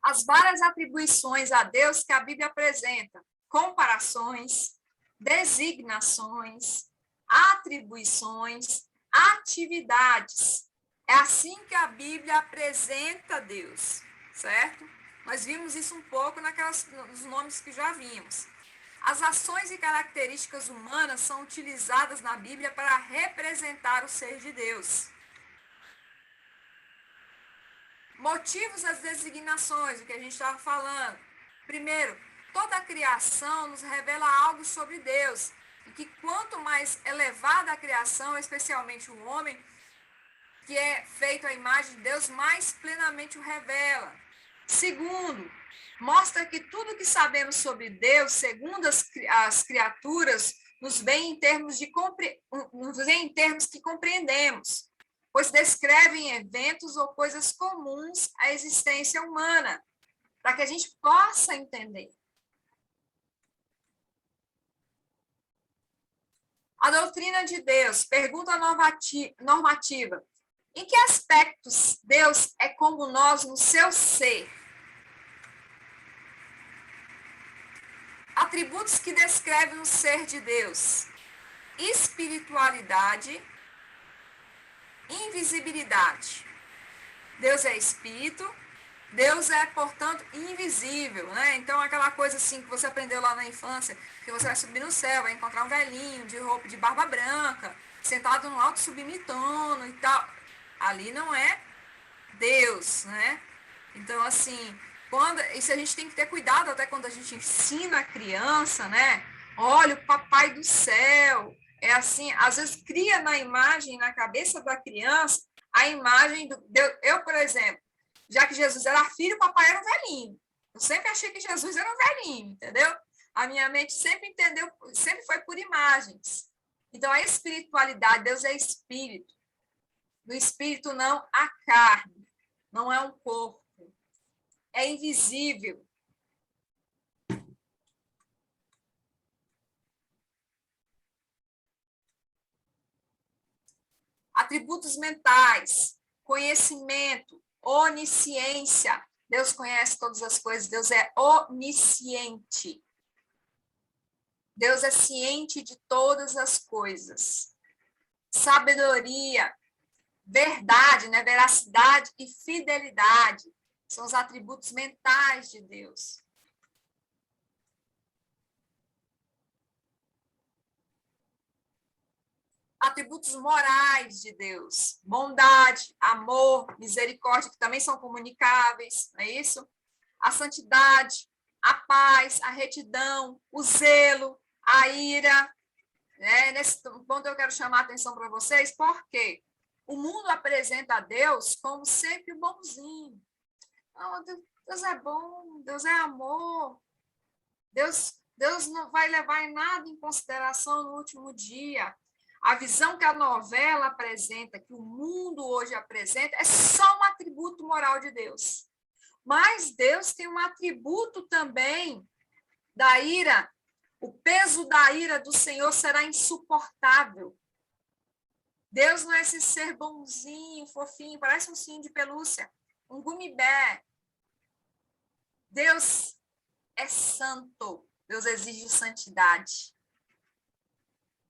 As várias atribuições a Deus que a Bíblia apresenta, comparações, designações, atribuições, atividades. É assim que a Bíblia apresenta Deus, certo? Nós vimos isso um pouco nos nomes que já vimos. As ações e características humanas são utilizadas na Bíblia para representar o ser de Deus. Motivos das designações, o que a gente estava falando. Primeiro, toda a criação nos revela algo sobre Deus. E que quanto mais elevada a criação, especialmente o homem, que é feito à imagem de Deus, mais plenamente o revela. Segundo, mostra que tudo que sabemos sobre Deus, segundo as criaturas, nos vem em termos que compreendemos, pois descrevem eventos ou coisas comuns à existência humana, para que a gente possa entender. A doutrina de Deus, pergunta normativa. Em que aspectos Deus é como nós no seu ser? Atributos que descrevem o ser de Deus. Espiritualidade, invisibilidade. Deus é espírito, Deus é, portanto, invisível, né? Então, aquela coisa assim que você aprendeu lá na infância, que você vai subir no céu, vai encontrar um velhinho de roupa de barba branca, sentado num alto submitono e tal. Ali não é Deus, né? Então, assim, isso a gente tem que ter cuidado até quando a gente ensina a criança, né? Olha, o papai do céu. É assim, às vezes cria na imagem, na cabeça da criança, a imagem do Deus. Eu, por exemplo, já que Jesus era filho, o papai era um velhinho. Eu sempre achei que Jesus era um velhinho, entendeu? A minha mente sempre foi por imagens. Então, a espiritualidade, Deus é espírito. No espírito não há carne, não é um corpo. É invisível. Atributos mentais, conhecimento, onisciência. Deus conhece todas as coisas, Deus é onisciente. Deus é ciente de todas as coisas. Sabedoria, verdade, né? Veracidade e fidelidade são os atributos mentais de Deus. Atributos morais de Deus, bondade, amor, misericórdia, que também são comunicáveis, não é isso? A santidade, a paz, a retidão, o zelo, a ira. Né? Nesse ponto eu quero chamar a atenção para vocês, porque o mundo apresenta a Deus como sempre o bonzinho. Oh, Deus é bom, Deus é amor, Deus não vai levar em nada em consideração no último dia. A visão que a novela apresenta, que o mundo hoje apresenta, é só um atributo moral de Deus. Mas Deus tem um atributo também da ira. O peso da ira do Senhor será insuportável. Deus não é esse ser bonzinho, fofinho, parece um ursinho de pelúcia, um gumibé. Deus é santo. Deus exige santidade.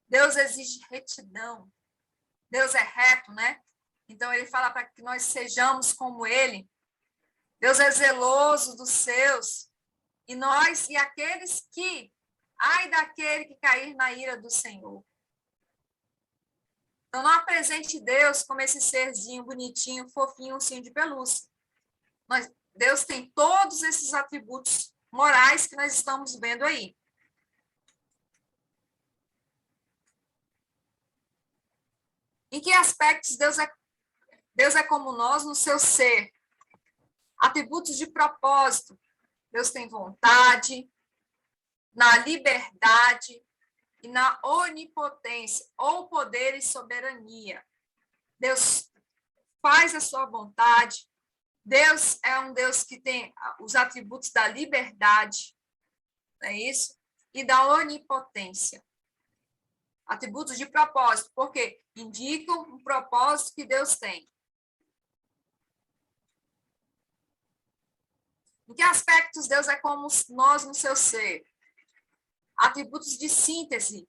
Deus exige retidão. Deus é reto, né? Então, ele fala para que nós sejamos como ele. Deus é zeloso dos seus. E aqueles que, ai daquele que cair na ira do Senhor. Então, não apresente Deus como esse serzinho bonitinho, fofinho, ursinho de pelúcia. Deus tem todos esses atributos morais que nós estamos vendo aí. Em que aspectos Deus é como nós no seu ser? Atributos de propósito. Deus tem vontade, na liberdade e na onipotência, ou poder e soberania. Deus faz a sua vontade. Deus é um Deus que tem os atributos da liberdade, não é isso? E da onipotência. Atributos de propósito, porque indicam um propósito que Deus tem. Em que aspectos Deus é como nós no seu ser? Atributos de síntese,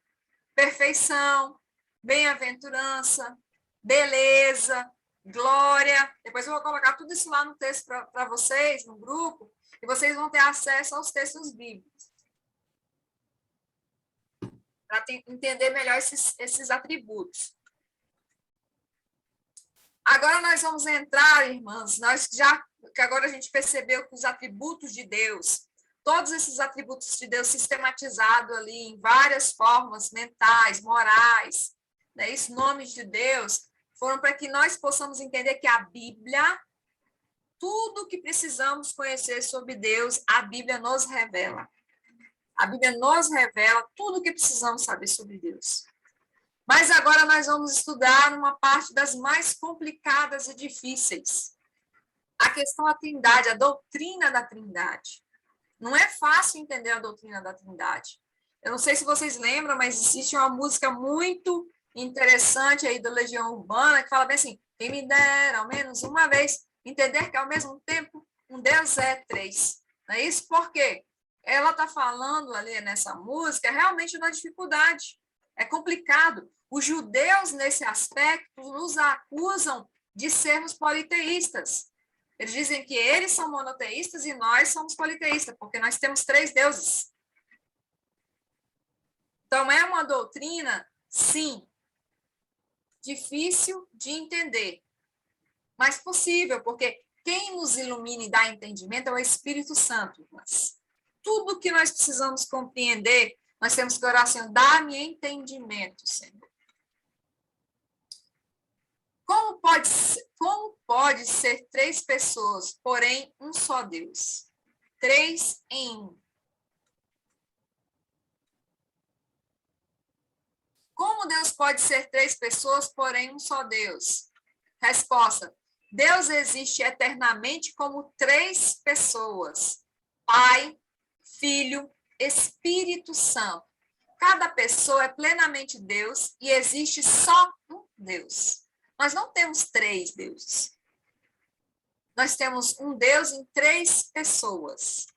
perfeição, bem-aventurança, beleza, glória. Depois eu vou colocar tudo isso lá no texto para vocês, no grupo, e vocês vão ter acesso aos textos bíblicos. Para entender melhor esses atributos. Agora nós vamos entrar, irmãs, que agora a gente percebeu que os atributos de Deus, todos esses atributos de Deus sistematizados ali em várias formas mentais, morais, né, esses nomes de Deus, foram para que nós possamos entender que a Bíblia, tudo que precisamos conhecer sobre Deus, a Bíblia nos revela. A Bíblia nos revela tudo o que precisamos saber sobre Deus. Mas agora nós vamos estudar uma parte das mais complicadas e difíceis. A questão da Trindade, a doutrina da Trindade. Não é fácil entender a doutrina da Trindade. Eu não sei se vocês lembram, mas existe uma música muito interessante aí da Legião Urbana que fala bem assim: quem me dera, ao menos uma vez, entender que ao mesmo tempo um Deus é três. Não é isso? Por quê? Ela está falando ali nessa música realmente uma dificuldade. É complicado. Os judeus, nesse aspecto, nos acusam de sermos politeístas. Eles dizem que eles são monoteístas e nós somos politeístas, porque nós temos 3 deuses. Então, é uma doutrina, sim, difícil de entender, mas possível, porque quem nos ilumina e dá entendimento é o Espírito Santo. Mas tudo que nós precisamos compreender, nós temos que orar, Senhor, dá-me entendimento, Senhor. Como pode ser 3 pessoas, porém um só Deus? 3 em 1. Como Deus pode ser 3 pessoas, porém um só Deus? Resposta: Deus existe eternamente como 3 pessoas: Pai, Filho, Espírito Santo. Cada pessoa é plenamente Deus e existe só um Deus. Nós não temos 3 deuses. Nós temos um Deus em 3 pessoas.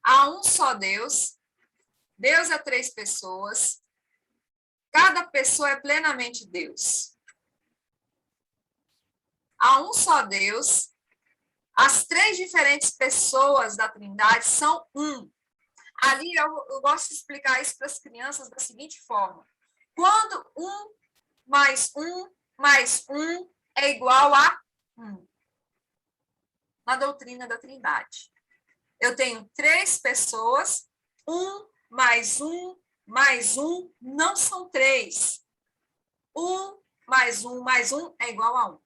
Há um só Deus. Deus é 3 pessoas. Cada pessoa é plenamente Deus. Há um só Deus. As 3 diferentes pessoas da Trindade são um. Ali eu gosto de explicar isso para as crianças da seguinte forma. Quando 1 mais 1 mais 1 é igual a 1. Na doutrina da Trindade. Eu tenho 3 pessoas, 1 mais 1 mais 1 não são 3. 1 mais 1 mais 1 é igual a 1.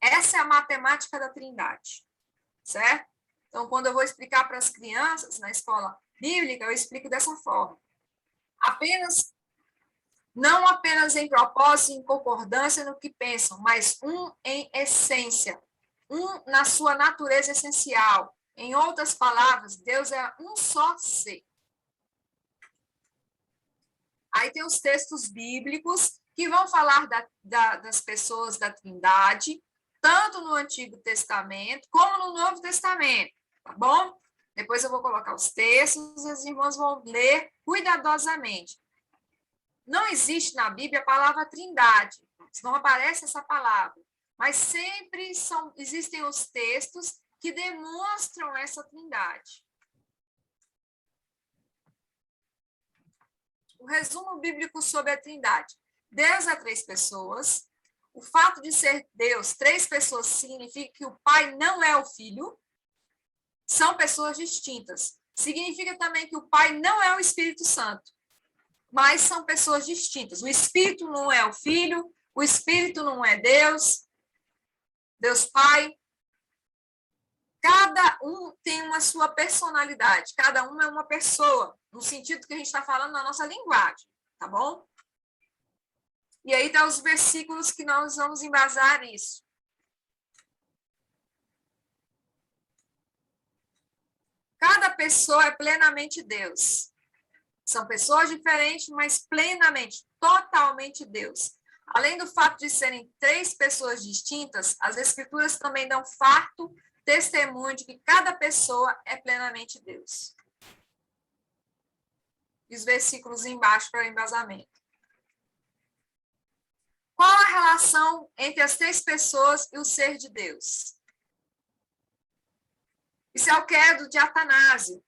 Essa é a matemática da Trindade, certo? Então, quando eu vou explicar para as crianças na escola bíblica, eu explico dessa forma. Não apenas em propósito e em concordância no que pensam, mas um em essência, um na sua natureza essencial. Em outras palavras, Deus é um só ser. Aí tem os textos bíblicos que vão falar das pessoas da Trindade, tanto no Antigo Testamento como no Novo Testamento, tá bom? Depois eu vou colocar os textos e os irmãos vão ler cuidadosamente. Não existe na Bíblia a palavra Trindade, não aparece essa palavra, mas sempre existem os textos que demonstram essa Trindade. O resumo bíblico sobre a Trindade. Deus é 3 pessoas. O fato de ser Deus 3 pessoas significa que o Pai não é o Filho. São pessoas distintas. Significa também que o Pai não é o Espírito Santo. Mas são pessoas distintas. O Espírito não é o Filho, o Espírito não é Deus, Deus Pai. Cada um tem uma sua personalidade, cada um é uma pessoa, no sentido que a gente está falando na nossa linguagem, tá bom? E aí tá os versículos que nós vamos embasar isso. Cada pessoa é plenamente Deus. São pessoas diferentes, mas plenamente, totalmente Deus. Além do fato de serem 3 pessoas distintas, as Escrituras também dão farto testemunho de que cada pessoa é plenamente Deus. E os versículos embaixo para o embasamento. Qual a relação entre as 3 pessoas e o ser de Deus? Isso é o credo de Atanásio.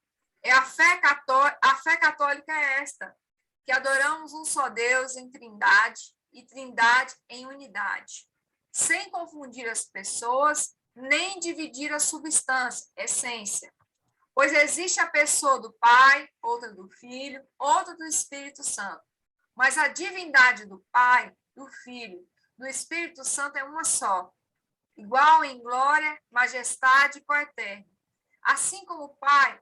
A fé católica é esta, que adoramos um só Deus em trindade e trindade em unidade, sem confundir as pessoas, nem dividir a substância, essência. Pois existe a pessoa do Pai, outra do Filho, outra do Espírito Santo. Mas a divindade do Pai, do Filho, do Espírito Santo é uma só, igual em glória, majestade e coeterna. Assim como o Pai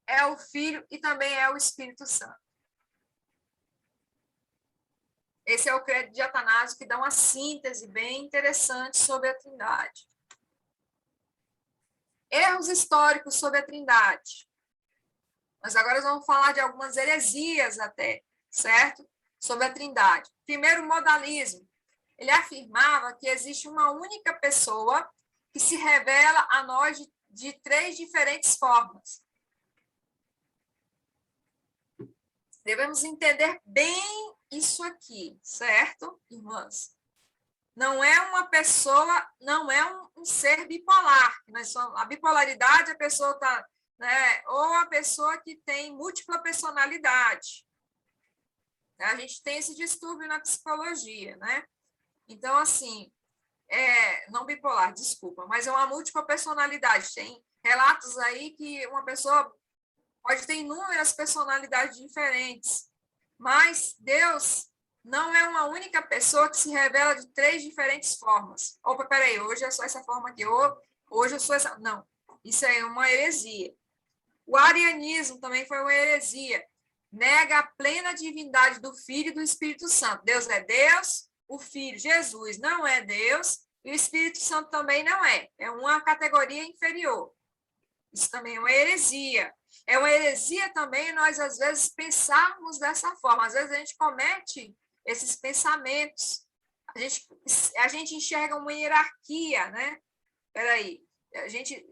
é o Filho e também é o Espírito Santo. Esse é o credo de Atanásio, que dá uma síntese bem interessante sobre a Trindade. Erros históricos sobre a Trindade. Mas agora vamos falar de algumas heresias até, certo? Sobre a Trindade. Primeiro, o modalismo. Ele afirmava que existe uma única pessoa que se revela a nós de 3 diferentes formas. Devemos entender bem isso aqui, certo, irmãs? Não é uma pessoa, não é um ser bipolar. A bipolaridade, a pessoa está, né, ou a pessoa que tem múltipla personalidade. A gente tem esse distúrbio na psicologia, né? Então, assim, não bipolar, desculpa, mas é uma múltipla personalidade. Tem relatos aí que uma pessoa pode ter inúmeras personalidades diferentes, mas Deus não é uma única pessoa que se revela de 3 diferentes formas. Opa, peraí, hoje é só essa forma aqui, hoje eu sou essa... Não, isso é uma heresia. O arianismo também foi uma heresia. Nega a plena divindade do Filho e do Espírito Santo. Deus é Deus, o Filho, Jesus, não é Deus, e o Espírito Santo também não é. É uma categoria inferior. Isso também é uma heresia. É uma heresia também nós, às vezes, pensarmos dessa forma. Às vezes, a gente comete esses pensamentos. A gente enxerga uma hierarquia, né? Peraí. A gente,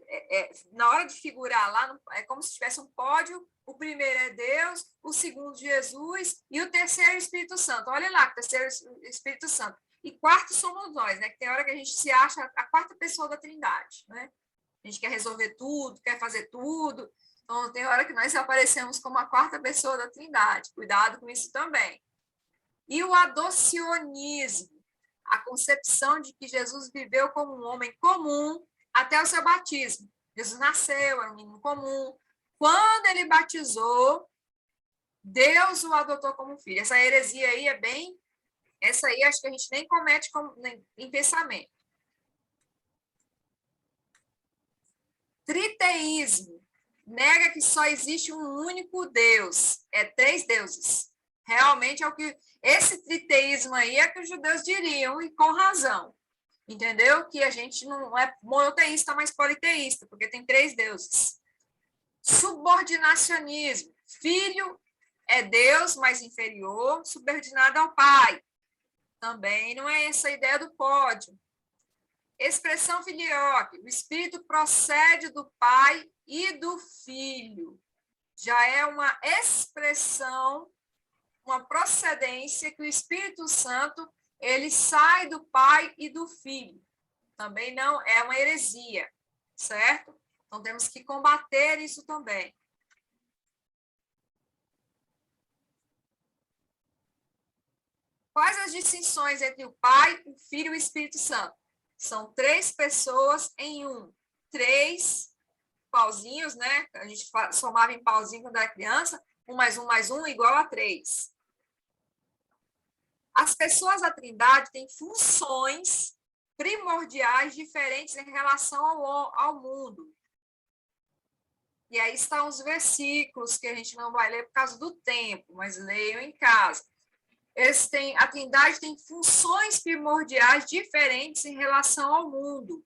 na hora de figurar lá, é como se tivesse um pódio. O primeiro é Deus, o segundo Jesus e o terceiro é o Espírito Santo. Olha lá, o terceiro é o Espírito Santo. E quarto somos nós, né? Que tem hora que a gente se acha a 4ª pessoa da Trindade, né? A gente quer resolver tudo, quer fazer tudo. Então, tem hora que nós aparecemos como a 4ª pessoa da Trindade. Cuidado com isso também. E o adocionismo, a concepção de que Jesus viveu como um homem comum até o seu batismo. Jesus nasceu, era um menino comum. Quando ele batizou, Deus o adotou como filho. Essa heresia aí é bem... Essa aí acho que a gente nem comete em pensamento. Triteísmo. Nega que só existe um único Deus. É 3 deuses. Realmente é o que... Esse triteísmo aí é que os judeus diriam, e com razão. Entendeu? Que a gente não é monoteísta, mas politeísta, porque tem 3 deuses. Subordinacionismo. Filho é Deus, mas inferior, subordinado ao Pai. Também não é essa a ideia do pódio. Expressão filioque. O Espírito procede do Pai e do Filho. Já é uma expressão, uma procedência que o Espírito Santo ele sai do Pai e do Filho. Também não é uma heresia, certo? Então, temos que combater isso também. Quais as distinções entre o Pai, o Filho e o Espírito Santo? São 3 pessoas em um. 3 pauzinhos, né? A gente somava em pauzinho quando era criança. 1 mais 1 igual a 3. As pessoas da Trindade têm funções primordiais diferentes em relação ao mundo. E aí estão os versículos que a gente não vai ler por causa do tempo, mas leiam em casa. A Trindade tem funções primordiais diferentes em relação ao mundo.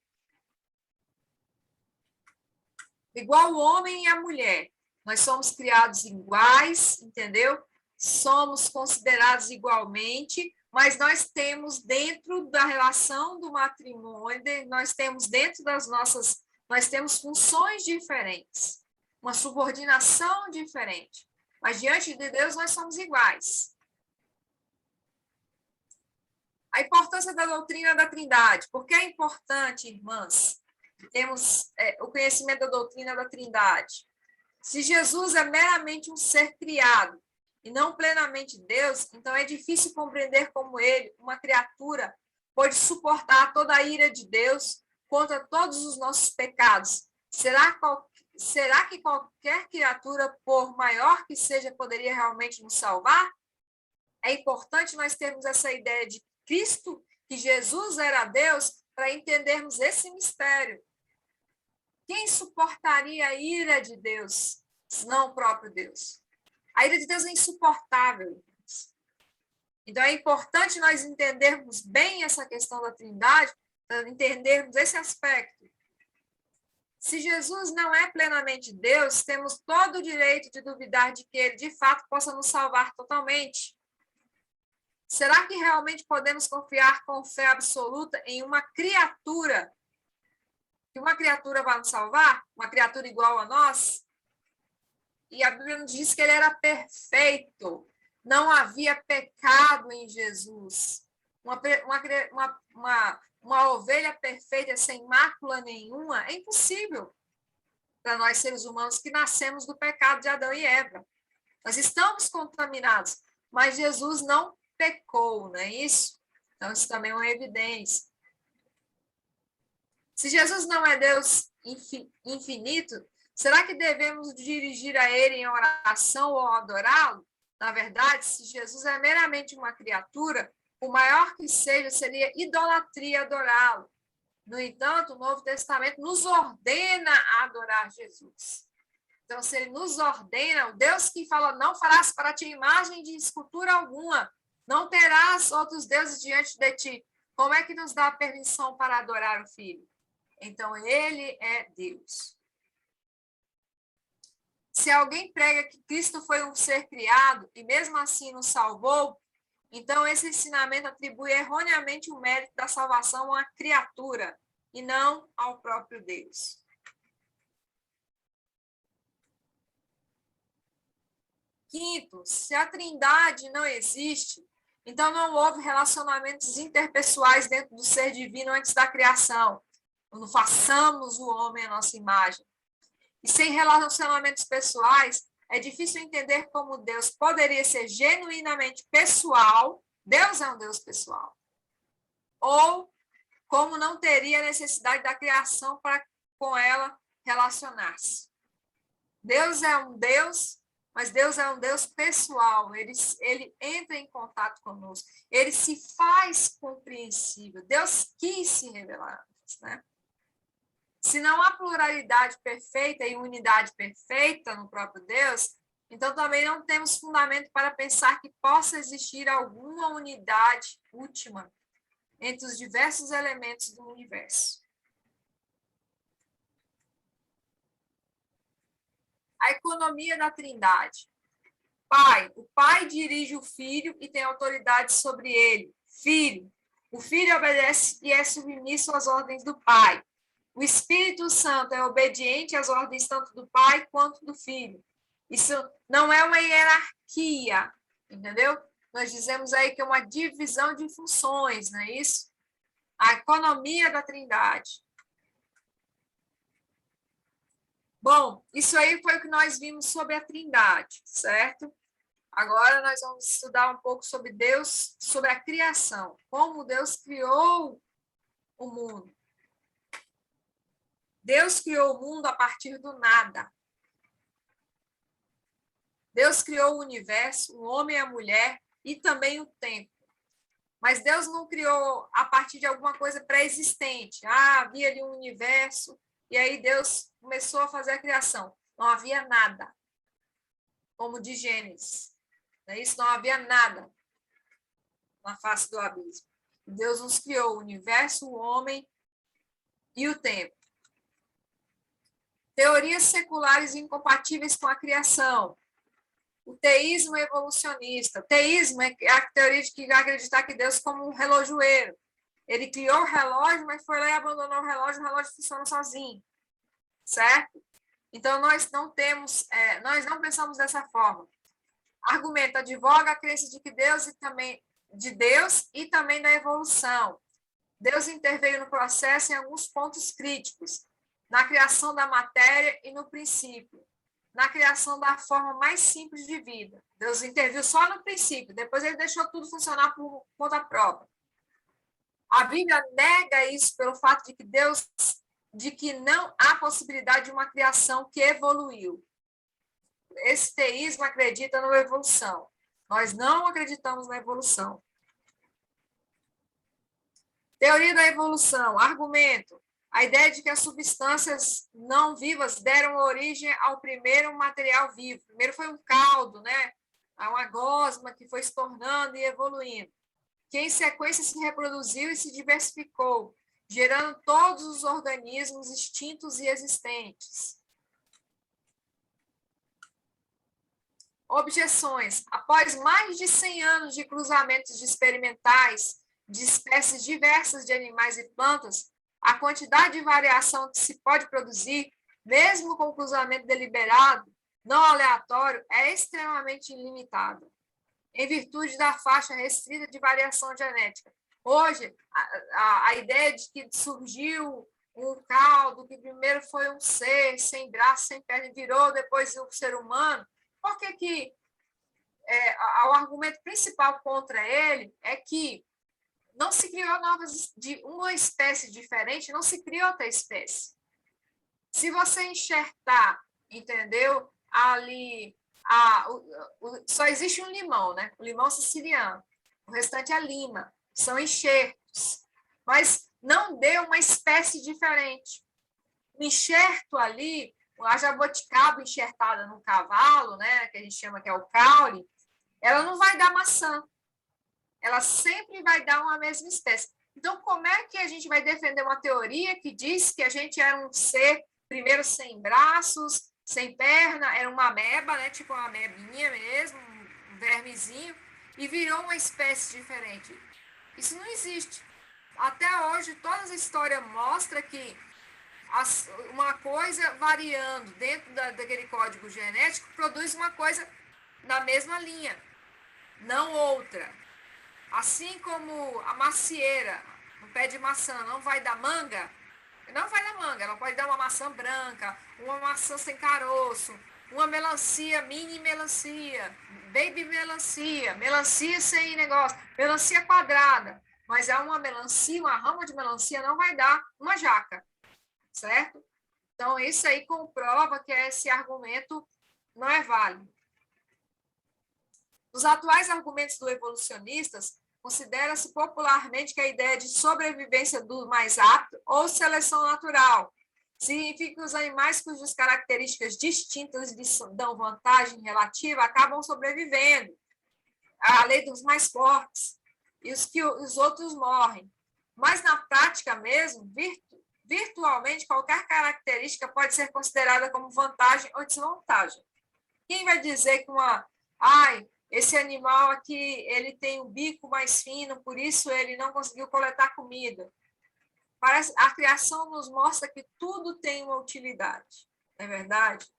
Igual o homem e a mulher. Nós somos criados iguais, entendeu? Somos considerados igualmente, mas nós temos dentro da relação do matrimônio, nós temos dentro das nossas, nós temos funções diferentes, uma subordinação diferente. Mas diante de Deus nós somos iguais. A importância da doutrina da Trindade. Por que é importante, irmãs? Temos o conhecimento da doutrina da Trindade. Se Jesus é meramente um ser criado e não plenamente Deus, então é difícil compreender como ele, uma criatura, pode suportar toda a ira de Deus contra todos os nossos pecados. Será que qualquer criatura, por maior que seja, poderia realmente nos salvar? É importante nós termos essa ideia de Cristo, que Jesus era Deus, para entendermos esse mistério. Quem suportaria a ira de Deus, senão o próprio Deus? A ira de Deus é insuportável. Então, é importante nós entendermos bem essa questão da Trindade, para entendermos esse aspecto. Se Jesus não é plenamente Deus, temos todo o direito de duvidar de que ele, de fato, possa nos salvar totalmente. Será que realmente podemos confiar com fé absoluta em uma criatura? Que uma criatura vai nos salvar? Uma criatura igual a nós? E a Bíblia nos diz que ele era perfeito. Não havia pecado em Jesus. Uma ovelha perfeita, sem mácula nenhuma, é impossível para nós seres humanos que nascemos do pecado de Adão e Eva. Nós estamos contaminados, mas Jesus não pecou, não é isso? Então, isso também é uma evidência. Se Jesus não é Deus infinito, será que devemos dirigir a ele em oração ou adorá-lo? Na verdade, se Jesus é meramente uma criatura, o maior que seja, seria idolatria adorá-lo. No entanto, o Novo Testamento nos ordena a adorar Jesus. Então, se ele nos ordena, o Deus que fala, não farás para ti imagem de escultura alguma, não terás outros deuses diante de ti, como é que nos dá a permissão para adorar o Filho? Então, ele é Deus. Se alguém prega que Cristo foi um ser criado e mesmo assim nos salvou, então esse ensinamento atribui erroneamente o mérito da salvação a uma criatura e não ao próprio Deus. Quinto, se a Trindade não existe, então não houve relacionamentos interpessoais dentro do ser divino antes da criação. Quando façamos o homem à nossa imagem. E sem relacionamentos pessoais, é difícil entender como Deus poderia ser genuinamente pessoal, Deus é um Deus pessoal, ou como não teria necessidade da criação para com ela relacionar-se. Deus é um Deus, mas Deus é um Deus pessoal, ele entra em contato conosco, ele se faz compreensível, Deus quis se revelar, né? Se não há pluralidade perfeita e unidade perfeita no próprio Deus, então também não temos fundamento para pensar que possa existir alguma unidade última entre os diversos elementos do universo. A economia da Trindade. O Pai dirige o Filho e tem autoridade sobre ele. O Filho obedece e é submisso às ordens do Pai. O Espírito Santo é obediente às ordens tanto do Pai quanto do Filho. Isso não é uma hierarquia, entendeu? Nós dizemos aí que é uma divisão de funções, não é isso? A economia da Trindade. Bom, isso aí foi o que nós vimos sobre a Trindade, certo? Agora nós vamos estudar um pouco sobre Deus, sobre a criação, como Deus criou o mundo. Deus criou o mundo a partir do nada. Deus criou o universo, o homem e a mulher e também o tempo. Mas Deus não criou a partir de alguma coisa pré-existente. Havia ali um universo, e aí Deus começou a fazer a criação. Não havia nada, como de Gênesis. Não é isso? Não havia nada na face do abismo. Deus nos criou o universo, o homem e o tempo. Teorias seculares incompatíveis com a criação. O teísmo evolucionista. O teísmo é a teoria de que vai acreditar que Deus como um relojoeiro. Ele criou o relógio, mas foi lá e abandonou o relógio funciona sozinho. Certo? Então, nós não pensamos dessa forma. Argumento, advoga a crença de que Deus e também da evolução. Deus interveio no processo em alguns pontos críticos, na criação da matéria e no princípio, na criação da forma mais simples de vida. Deus interviu só no princípio, depois ele deixou tudo funcionar por conta própria. A Bíblia nega isso pelo fato de que não há possibilidade de uma criação que evoluiu. Esse teísmo acredita na evolução. Nós não acreditamos na evolução. Teoria da evolução. Argumento. A ideia de que as substâncias não vivas deram origem ao primeiro material vivo. Primeiro foi um caldo, né? Uma gosma que foi se tornando e evoluindo, que em sequência se reproduziu e se diversificou, gerando todos os organismos extintos e existentes. Objeções. Após mais de 100 anos de cruzamentos experimentais de espécies diversas de animais e plantas, a quantidade de variação que se pode produzir, mesmo com cruzamento deliberado, não aleatório, é extremamente limitada, em virtude da faixa restrita de variação genética. Hoje, a ideia de que surgiu um caldo, que primeiro foi um ser sem braço, sem perna, e virou depois um ser humano, por que o argumento principal contra ele é que não se criou de uma espécie diferente, não se criou outra espécie. Se você enxertar, entendeu? Ali, só existe um limão, né? O limão siciliano. O restante é lima. São enxertos. Mas não deu uma espécie diferente. O enxerto ali, a jabuticaba enxertada no cavalo, né? Que a gente chama que é o caule, ela não vai dar maçã. Ela sempre vai dar uma mesma espécie. Então, como é que a gente vai defender uma teoria que diz que a gente era um ser, primeiro, sem braços, sem perna, era uma ameba, né? Tipo uma amebinha mesmo, um vermezinho, e virou uma espécie diferente? Isso não existe. Até hoje, toda a história mostra que uma coisa variando dentro daquele código genético produz uma coisa na mesma linha, não outra. Assim como a macieira, um pé de maçã, não vai dar manga, não vai dar manga, ela pode dar uma maçã branca, uma maçã sem caroço, uma melancia, mini melancia, baby melancia, melancia sem negócio, melancia quadrada, mas é uma melancia, uma rama de melancia não vai dar uma jaca, certo? Então, isso aí comprova que esse argumento não é válido. Os atuais argumentos do evolucionistas, considera-se popularmente que a ideia de sobrevivência do mais apto ou seleção natural significa que os animais cujas características distintas lhes dão vantagem relativa acabam sobrevivendo. A lei dos mais fortes. E os outros morrem. Mas, na prática mesmo, virtualmente, qualquer característica pode ser considerada como vantagem ou desvantagem. Quem vai dizer que esse animal aqui, ele tem o bico mais fino, por isso ele não conseguiu coletar comida? A criação nos mostra que tudo tem uma utilidade, não é verdade?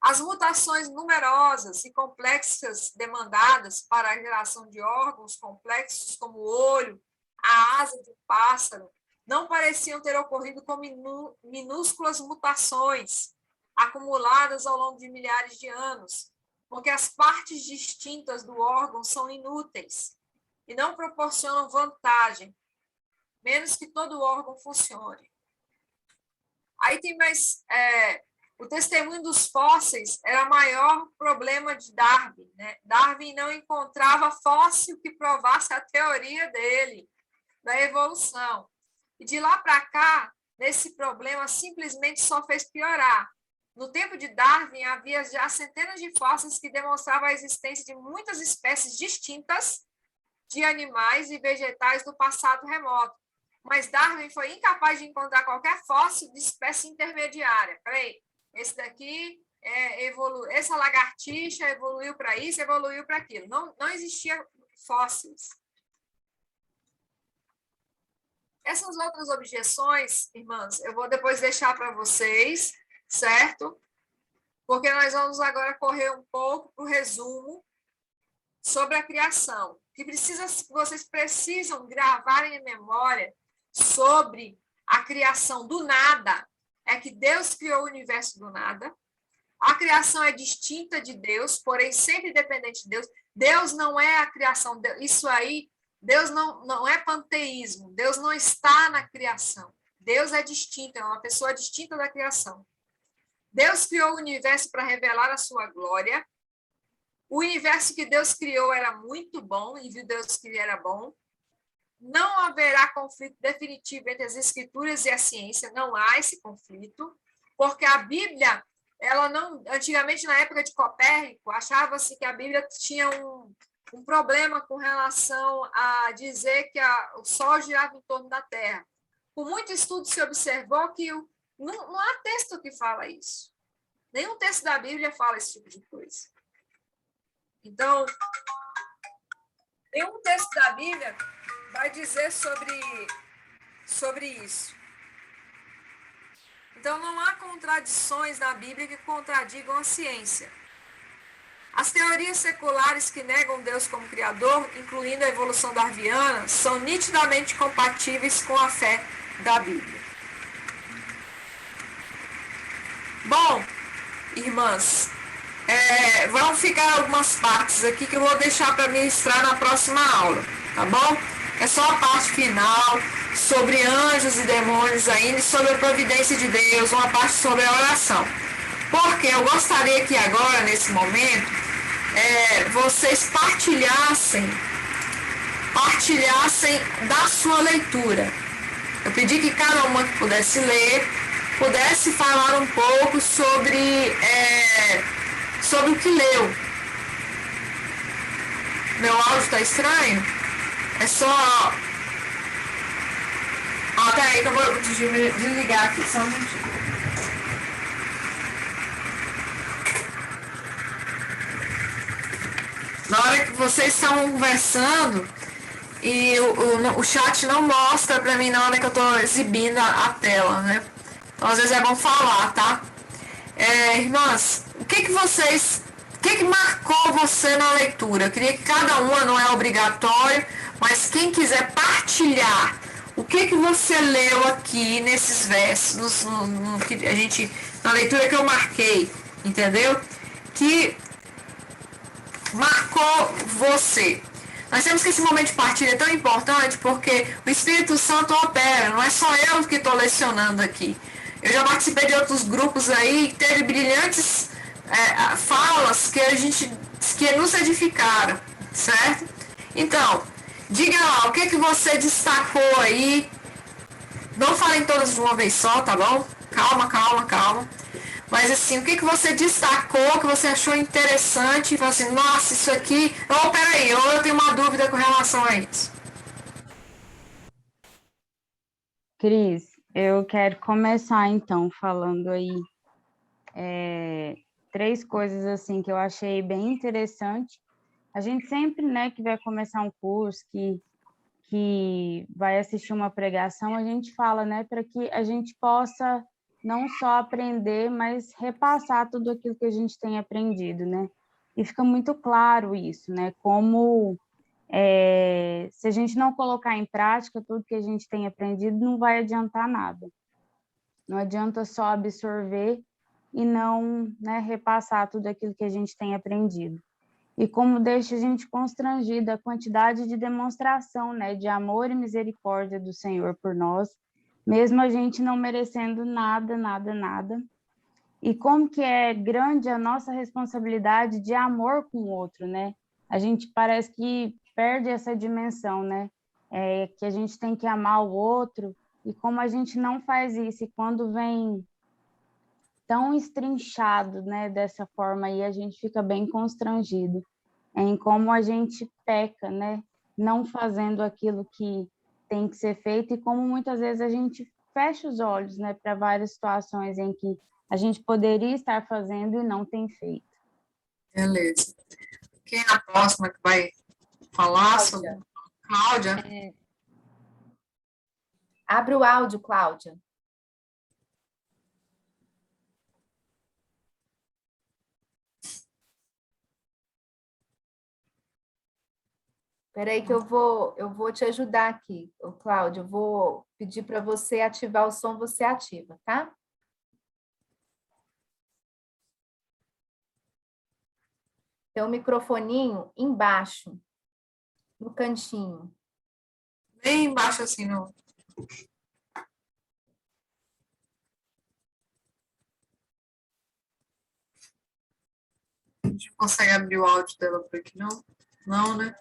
As mutações numerosas e complexas demandadas para a geração de órgãos complexos como o olho, a asa de um pássaro, não pareciam ter ocorrido com minúsculas mutações acumuladas ao longo de milhares de anos, porque as partes distintas do órgão são inúteis e não proporcionam vantagem, menos que todo o órgão funcione. Aí tem mais O testemunho dos fósseis era o maior problema de Darwin, né? Darwin não encontrava fóssil que provasse a teoria dele, da evolução. E de lá para cá, esse problema simplesmente só fez piorar. No tempo de Darwin, havia já centenas de fósseis que demonstravam a existência de muitas espécies distintas de animais e vegetais do passado remoto. Mas Darwin foi incapaz de encontrar qualquer fóssil de espécie intermediária. Peraí, esse daqui essa lagartixa evoluiu para isso, evoluiu para aquilo. Não existia fósseis. Essas outras objeções, irmãs, eu vou depois deixar para vocês, certo? Porque nós vamos agora correr um pouco para o resumo sobre a criação. Vocês precisam gravar em memória sobre a criação do nada. É que Deus criou o universo do nada. A criação é distinta de Deus, porém sempre dependente de Deus. Deus não é a criação. Isso aí, Deus não é panteísmo. Deus não está na criação. Deus é distinto, é uma pessoa distinta da criação. Deus criou o universo para revelar a sua glória. O universo que Deus criou era muito bom, e viu Deus que ele era bom. Não haverá conflito definitivo entre as escrituras e a ciência, não há esse conflito, porque a Bíblia, ela não, antigamente na época de Copérnico, achava-se que a Bíblia tinha um problema com relação a dizer que o Sol girava em torno da Terra. Com muito estudo se observou que não há texto que fala isso. Nenhum texto da Bíblia fala esse tipo de coisa. Então, nenhum texto da Bíblia vai dizer sobre isso. Então, não há contradições na Bíblia que contradigam a ciência. As teorias seculares que negam Deus como Criador, incluindo a evolução darwiniana, são nitidamente compatíveis com a fé da Bíblia. Bom, irmãs, vão ficar algumas partes aqui que eu vou deixar para ministrar na próxima aula, tá bom? É só a parte final, sobre anjos e demônios ainda, e sobre a providência de Deus, uma parte sobre a oração. Porque eu gostaria que agora, nesse momento, vocês partilhassem da sua leitura. Eu pedi que cada uma que pudesse ler, pudesse falar um pouco sobre o que leu. Meu áudio está estranho? É só... peraí que eu vou desligar aqui, só um minutinho. Na hora que vocês estão conversando e o chat não mostra para mim na hora que eu estou exibindo a tela, né? Então, às vezes é bom falar, tá? Irmãs, o que marcou você na leitura? Eu queria que cada uma, não é obrigatório, mas quem quiser partilhar o que você leu aqui nesses versos, na leitura que eu marquei, entendeu? Que marcou você. Nós temos que esse momento de partilha é tão importante porque o Espírito Santo opera, não é só eu que estou lecionando aqui. Eu já participei de outros grupos aí que teve brilhantes falas que nos edificaram, certo? Então, diga lá, o que você destacou aí? Não falem todas de uma vez só, tá bom? Calma. Mas assim, o que você destacou, que você achou interessante, e falou assim, nossa, isso aqui... peraí, eu tenho uma dúvida com relação a isso. Cris, eu quero começar, então, falando aí 3 coisas, assim, que eu achei bem interessante. A gente sempre, né, que vai começar um curso, que vai assistir uma pregação, a gente fala, né, para que a gente possa não só aprender, mas repassar tudo aquilo que a gente tem aprendido, né? E fica muito claro isso, né? Como se a gente não colocar em prática tudo que a gente tem aprendido, não vai adiantar nada. Não adianta só absorver e não, né, repassar tudo aquilo que a gente tem aprendido. E como deixa a gente constrangida a quantidade de demonstração, né, de amor e misericórdia do Senhor por nós, mesmo a gente não merecendo nada. E como que é grande a nossa responsabilidade de amor com o outro, né? A gente parece que perde essa dimensão, né? Que a gente tem que amar o outro, e como a gente não faz isso, e quando vem tão estrinchado, né, dessa forma aí, a gente fica bem constrangido em como a gente peca, né, não fazendo aquilo que tem que ser feito, e como muitas vezes a gente fecha os olhos, né, para várias situações em que a gente poderia estar fazendo e não tem feito. Beleza. Quem é a próxima que vai falar sobre? Cláudia? Abre o áudio, Cláudia. Espera aí que eu vou te ajudar aqui, Cláudia. Eu vou pedir para você ativar o som, você ativa, tá? Tem um microfoninho embaixo, no cantinho. Bem embaixo assim, não. A gente consegue abrir o áudio dela por aqui, não? Não, né?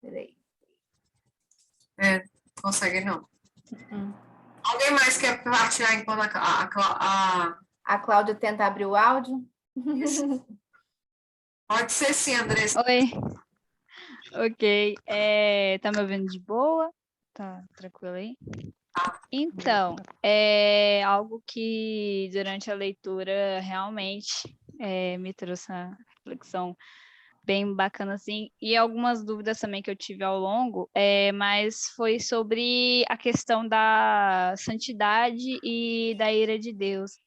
Peraí. Consegue não. Alguém mais quer partilhar enquanto a Cláudia tenta abrir o áudio? Pode ser sim, Andressa. Oi. Ok. Tá me ouvindo de boa? Tá tranquilo aí? Então, é algo que durante a leitura realmente me trouxe uma reflexão bem bacana, assim, e algumas dúvidas também que eu tive ao longo, mas foi sobre a questão da santidade e da ira de Deus.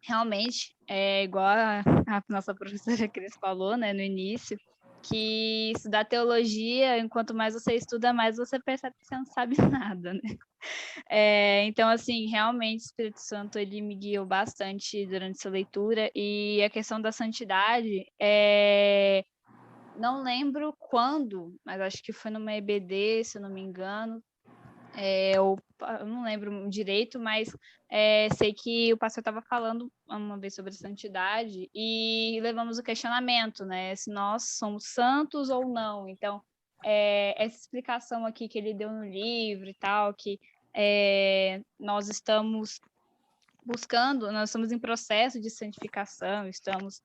Realmente, igual a nossa professora Cris falou, né, no início, que estudar teologia, enquanto mais você estuda, mais você percebe que você não sabe nada, né? Então, assim, realmente o Espírito Santo, ele me guiou bastante durante essa leitura, e a questão da santidade, não lembro quando, mas acho que foi numa EBD, se eu não me engano, eu não lembro direito, mas sei que o pastor estava falando uma vez sobre santidade, e levamos o questionamento, né, se nós somos santos ou não. Então, essa explicação aqui que ele deu no livro e tal, que nós estamos buscando, nós estamos em processo de santificação, estamos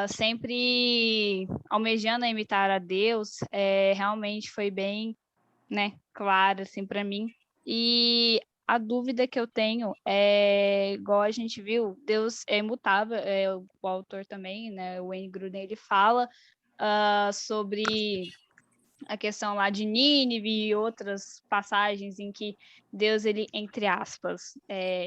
sempre almejando a imitar a Deus, realmente foi bem, né, claro, assim, para mim. E a dúvida que eu tenho igual a gente viu, Deus é imutável, o autor também, né, o Wayne Grudem, ele fala sobre a questão lá de Nínive e outras passagens em que Deus, ele, entre aspas,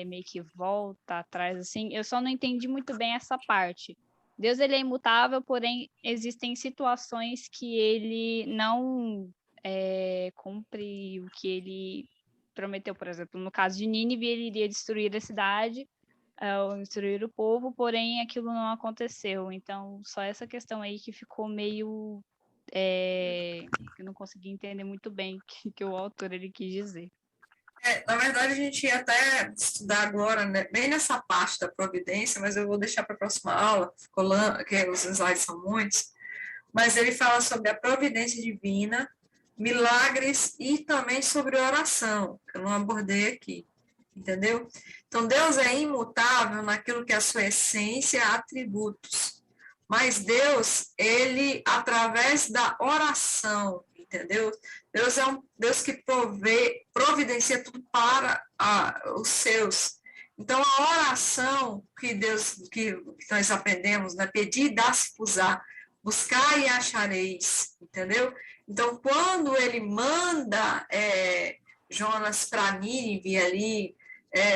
meio que volta atrás, assim. Eu só não entendi muito bem essa parte. Deus, ele é imutável, porém existem situações que ele não cumpre o que ele prometeu. Por exemplo, no caso de Nínive, ele iria destruir a cidade, ou destruir o povo, porém aquilo não aconteceu. Então, só essa questão aí que ficou meio... eu não consegui entender muito bem o que o autor ele quis dizer. Na verdade, a gente ia até estudar agora, né, bem nessa parte da providência, mas eu vou deixar para a próxima aula, porque os slides são muitos, mas ele fala sobre a providência divina, milagres e também sobre oração, que eu não abordei aqui, entendeu? Então, Deus é imutável naquilo que é a sua essência, atributos, mas Deus, ele, através da oração, entendeu? Deus é um Deus que providencia tudo para os seus. Então, a oração que nós aprendemos, né? Pedir e dar-se-vos-á, buscar e achareis, entendeu? Então, quando ele manda Jonas para Nínive ali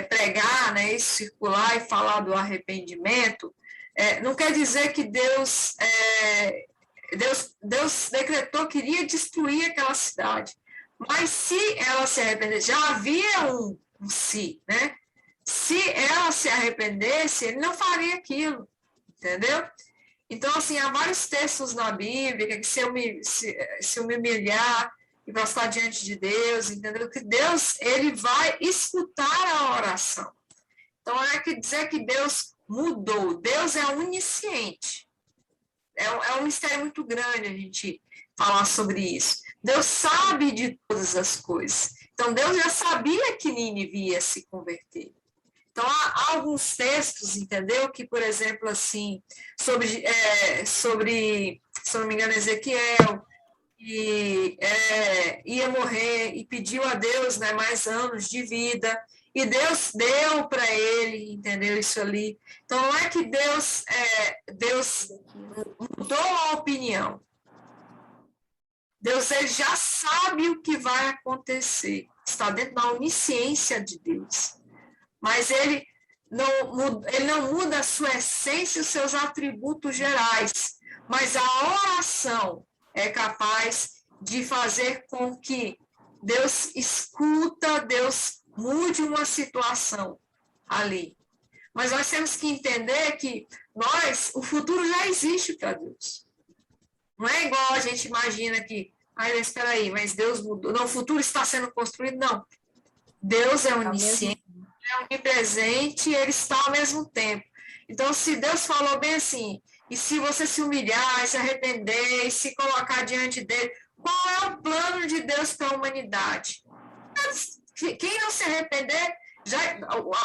pregar, né? E circular e falar do arrependimento, não quer dizer que Deus decretou que iria destruir aquela cidade. Mas se ela se arrependesse, já havia um si, né? Se ela se arrependesse, ele não faria aquilo, entendeu? Então, assim, há vários textos na Bíblia que se eu me humilhar e prostrar diante de Deus, entendeu? Que Deus, ele vai escutar a oração. Então, não é que dizer que Deus mudou. Deus é onisciente. É um mistério muito grande a gente falar sobre isso. Deus sabe de todas as coisas. Então, Deus já sabia que Nínive ia se converter. Então, há alguns textos, entendeu? Que, por exemplo, assim, sobre se não me engano, Ezequiel, que ia morrer e pediu a Deus, né, mais anos de vida, e Deus deu para ele, entendeu? Isso ali. Então, não é que Deus mudou a opinião. Deus, ele já sabe o que vai acontecer. Está dentro da onisciência de Deus. Mas ele não muda a sua essência e os seus atributos gerais. Mas a oração é capaz de fazer com que Deus escuta, Deus mude uma situação ali. Mas nós temos que entender que o futuro já existe para Deus. Não é igual a gente imagina que, espera aí, mas Deus mudou. Não, o futuro está sendo construído. Não. Deus é onisciente, é onipresente e ele está ao mesmo tempo. Então, se Deus falou bem assim, e se você se humilhar, e se arrepender, e se colocar diante dele, qual é o plano de Deus para a humanidade? Quem não se arrepender,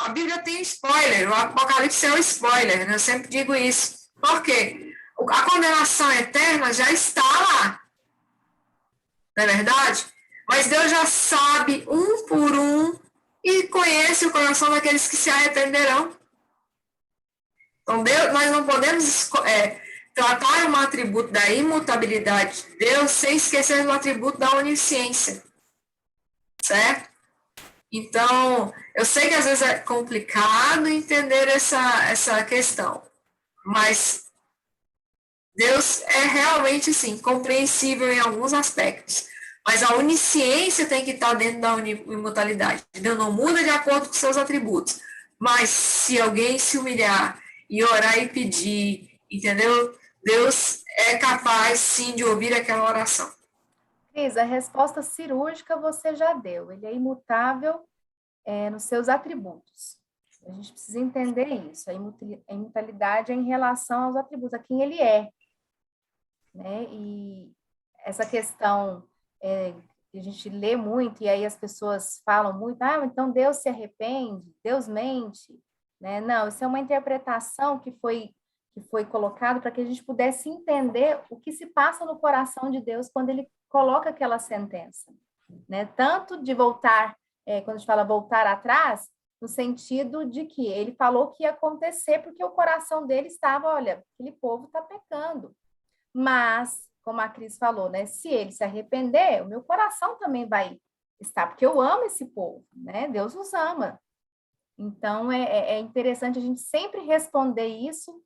a Bíblia tem spoiler, o Apocalipse é um spoiler, né? Eu sempre digo isso. Por quê? A condenação eterna já está lá. Não é verdade? Mas Deus já sabe, um por um, e conhece o coração daqueles que se arrependerão. Então, nós não podemos tratar um atributo da imutabilidade de Deus sem esquecer do atributo da onisciência. Certo? Então, eu sei que às vezes é complicado entender essa questão, mas Deus é realmente, sim, compreensível em alguns aspectos. Mas a onisciência tem que estar dentro da imutabilidade. Deus não muda de acordo com seus atributos. Mas se alguém se humilhar e orar e pedir, entendeu? Deus é capaz, sim, de ouvir aquela oração. Cris, a resposta cirúrgica você já deu. Ele é imutável nos seus atributos. A gente precisa entender isso. A imutabilidade é em relação aos atributos, a quem ele é. Né? E essa questão que a gente lê muito, e aí as pessoas falam muito, então Deus se arrepende, Deus mente. Né? Não, isso é uma interpretação que foi colocado para que a gente pudesse entender o que se passa no coração de Deus quando ele coloca aquela sentença. Né? Tanto de voltar, quando a gente fala voltar atrás, no sentido de que ele falou que ia acontecer porque o coração dele estava, olha, aquele povo está pecando. Mas, como a Cris falou, né, se ele se arrepender, o meu coração também vai estar, porque eu amo esse povo, né? Deus os ama. Então, é interessante a gente sempre responder isso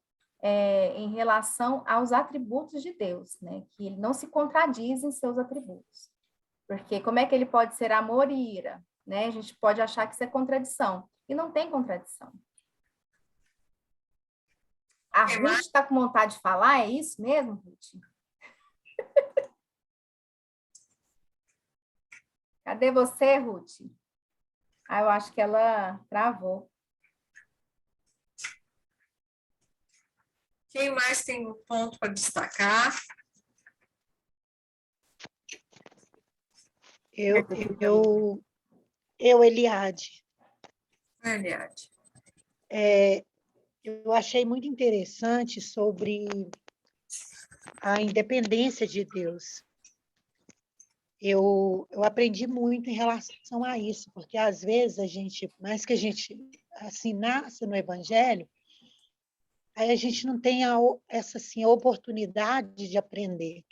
em relação aos atributos de Deus, né? Que ele não se contradiz em seus atributos. Porque como é que ele pode ser amor e ira? Né? A gente pode achar que isso é contradição. E não tem contradição. A Ruth está com vontade de falar? É isso mesmo, Ruth? Cadê você, Ruth? Eu acho que ela travou. Quem mais tem um ponto para destacar? Eliade. Eliade. Eu achei muito interessante sobre a independência de Deus. Eu aprendi muito em relação a isso, porque às vezes mais que a gente assim, nasce no Evangelho, aí a gente não tem essa assim, a oportunidade de aprender.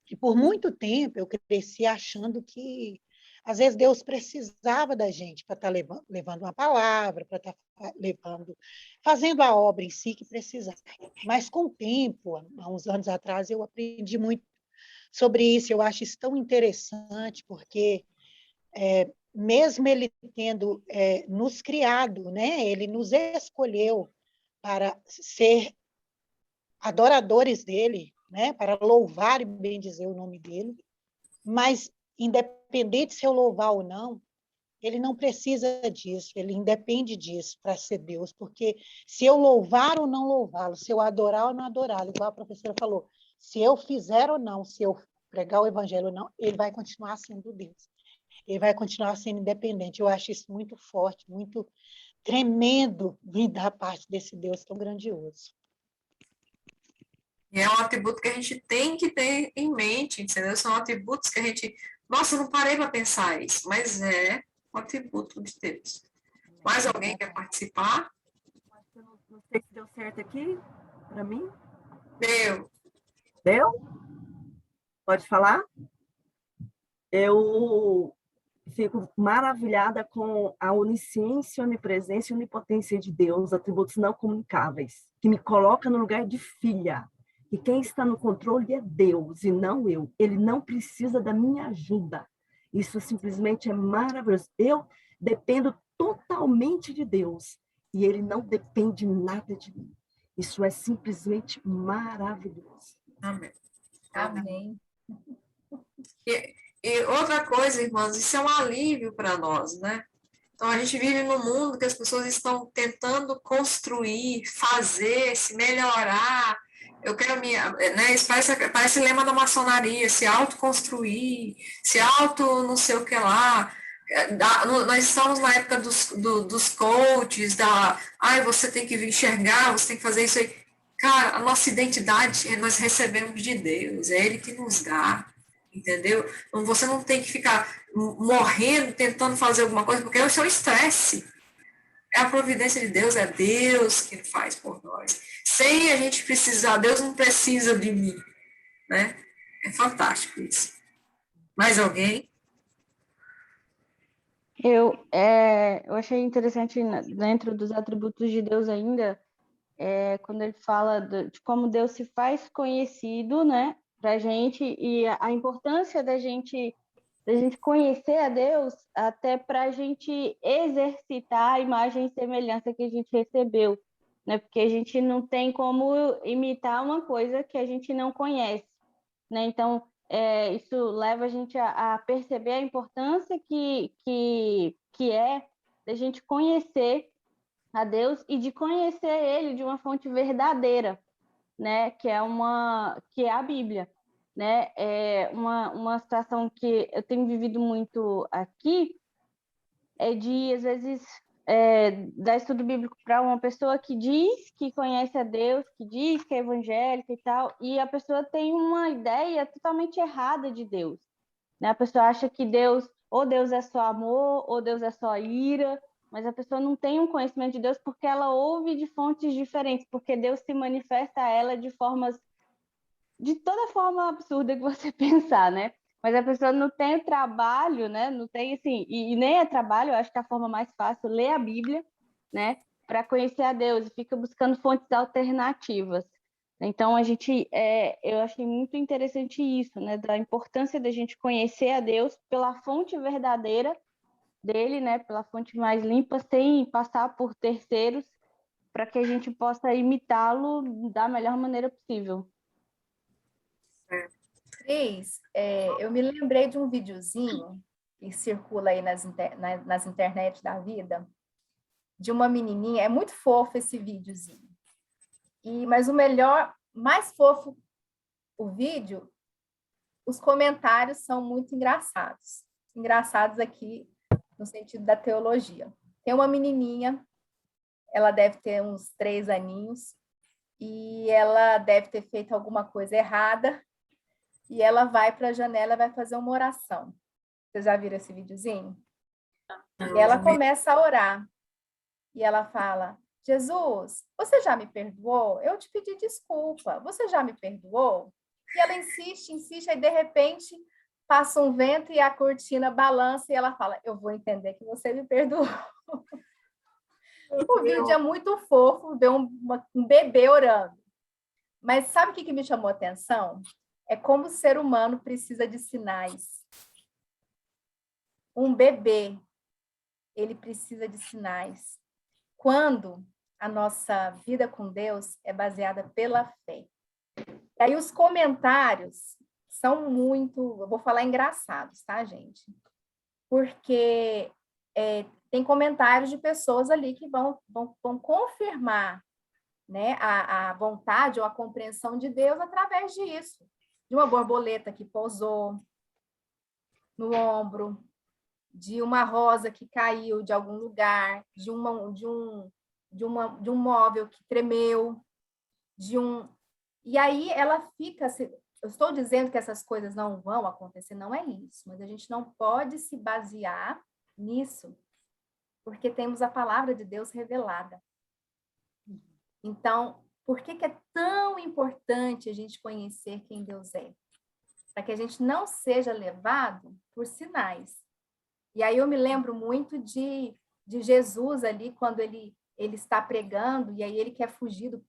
E por muito tempo eu cresci achando que às vezes Deus precisava da gente para estar levando uma palavra, para estar fazendo a obra em si que precisava. Mas com o tempo, há uns anos atrás, eu aprendi muito sobre isso. Eu acho isso tão interessante, porque mesmo ele tendo nos criado, né, ele nos escolheu para ser adoradores dele, né, para louvar e bendizer o nome dele, mas independente se eu louvar ou não, ele não precisa disso, ele independe disso para ser Deus, porque se eu louvar ou não louvá-lo, se eu adorar ou não adorá-lo, igual a professora falou, se eu fizer ou não, se eu pregar o evangelho ou não, ele vai continuar sendo Deus. Ele vai continuar sendo independente. Eu acho isso muito forte, muito tremendo vir da parte desse Deus tão grandioso. E é um atributo que a gente tem que ter em mente, entendeu? São atributos que a gente... Nossa, eu não parei para pensar isso, mas é um atributo de Deus. Mais alguém quer participar? Não sei se deu certo aqui, para mim. Deu. Deu? Pode falar? Eu fico maravilhada com a onisciência, onipresença e onipotência de Deus, atributos não comunicáveis, que me coloca no lugar de filha. E quem está no controle é Deus e não eu. Ele não precisa da minha ajuda. Isso simplesmente é maravilhoso. Eu dependo totalmente de Deus e ele não depende nada de mim. Isso é simplesmente maravilhoso. Amém. Amém. E outra coisa, irmãos, isso é um alívio para nós, né? Então, a gente vive num mundo que as pessoas estão tentando construir, fazer, se melhorar. Eu quero né, isso parece lema da maçonaria, se autoconstruir, se auto não sei o que lá. Nós estamos na época dos coaches, você tem que enxergar, você tem que fazer isso aí. Cara, a nossa identidade nós recebemos de Deus, é Ele que nos dá, entendeu? Então, você não tem que ficar morrendo, tentando fazer alguma coisa, porque é o seu estresse. É a providência de Deus, é Deus que faz por nós. Sem a gente precisar, Deus não precisa de mim, né? É fantástico isso. Mais alguém? Eu achei interessante dentro dos atributos de Deus ainda, quando ele fala de como Deus se faz conhecido, né, para a gente, e a importância da gente conhecer a Deus até para a gente exercitar a imagem e semelhança que a gente recebeu, né? Porque a gente não tem como imitar uma coisa que a gente não conhece, né? Então, isso leva a gente a perceber a importância que é da gente conhecer a Deus e de conhecer Ele de uma fonte verdadeira, né? Que é a Bíblia, né? É uma situação que eu tenho vivido muito aqui é de, às vezes, dar estudo bíblico para uma pessoa que diz que conhece a Deus, que diz que é evangélica e tal, e a pessoa tem uma ideia totalmente errada de Deus, né? A pessoa acha que ou Deus é só amor, ou Deus é só ira, mas a pessoa não tem um conhecimento de Deus porque ela ouve de fontes diferentes, porque Deus se manifesta a ela de toda forma absurda que você pensar, né? Mas a pessoa não tem o trabalho, né? Não tem, assim, e nem é trabalho, eu acho que a forma mais fácil é ler a Bíblia, né? Para conhecer a Deus, e fica buscando fontes alternativas. Então, eu achei muito interessante isso, né? Da importância da gente conhecer a Deus pela fonte verdadeira dele, né? Pela fonte mais limpa, sem passar por terceiros, para que a gente possa imitá-lo da melhor maneira possível. Cris, eu me lembrei de um videozinho que circula aí nas internet da vida, de uma menininha, é muito fofo esse videozinho. Mas o melhor, mais fofo o vídeo, os comentários são muito engraçados. Engraçados aqui no sentido da teologia. Tem uma menininha, ela deve ter uns 3 aninhos, e ela deve ter feito alguma coisa errada, e ela vai para a janela e vai fazer uma oração. Vocês já viram esse videozinho? E ela começa a orar. E ela fala, Jesus, você já me perdoou? Eu te pedi desculpa. Você já me perdoou? E ela insiste, aí de repente passa um vento e a cortina balança e ela fala, eu vou entender que você me perdoou. O vídeo é muito fofo, vê um bebê orando. Mas sabe o que me chamou a atenção? É como o ser humano precisa de sinais. Um bebê, ele precisa de sinais. Quando a nossa vida com Deus é baseada pela fé. E aí os comentários são muito, eu vou falar engraçados, tá, gente? Porque tem comentários de pessoas ali que vão confirmar, né, a vontade ou a compreensão de Deus através disso. De uma borboleta que pousou no ombro, de uma rosa que caiu de algum lugar, de um móvel que tremeu, E aí ela fica... Eu estou dizendo que essas coisas não vão acontecer, não é isso, mas a gente não pode se basear nisso, porque temos a palavra de Deus revelada. Então, por que é tão importante a gente conhecer quem Deus é? Para que a gente não seja levado por sinais. E aí eu me lembro muito de Jesus ali, quando ele está pregando, e aí ele quer fugir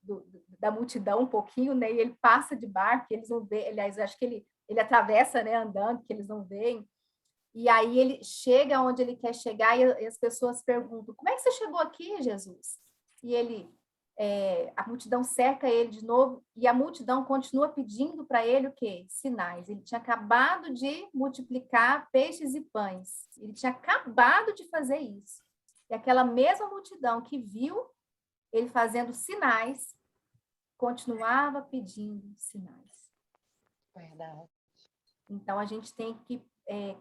da multidão um pouquinho, né? E ele passa de barco, que eles não veem, aliás, acho que ele atravessa, né, andando, que eles não veem. E aí ele chega onde ele quer chegar, e as pessoas perguntam, como é que você chegou aqui, Jesus? E a multidão cerca ele de novo, e a multidão continua pedindo para ele o quê? Sinais. Ele tinha acabado de multiplicar peixes e pães. Ele tinha acabado de fazer isso. E aquela mesma multidão que viu ele fazendo sinais, continuava pedindo sinais. Verdade. Então, a gente tem que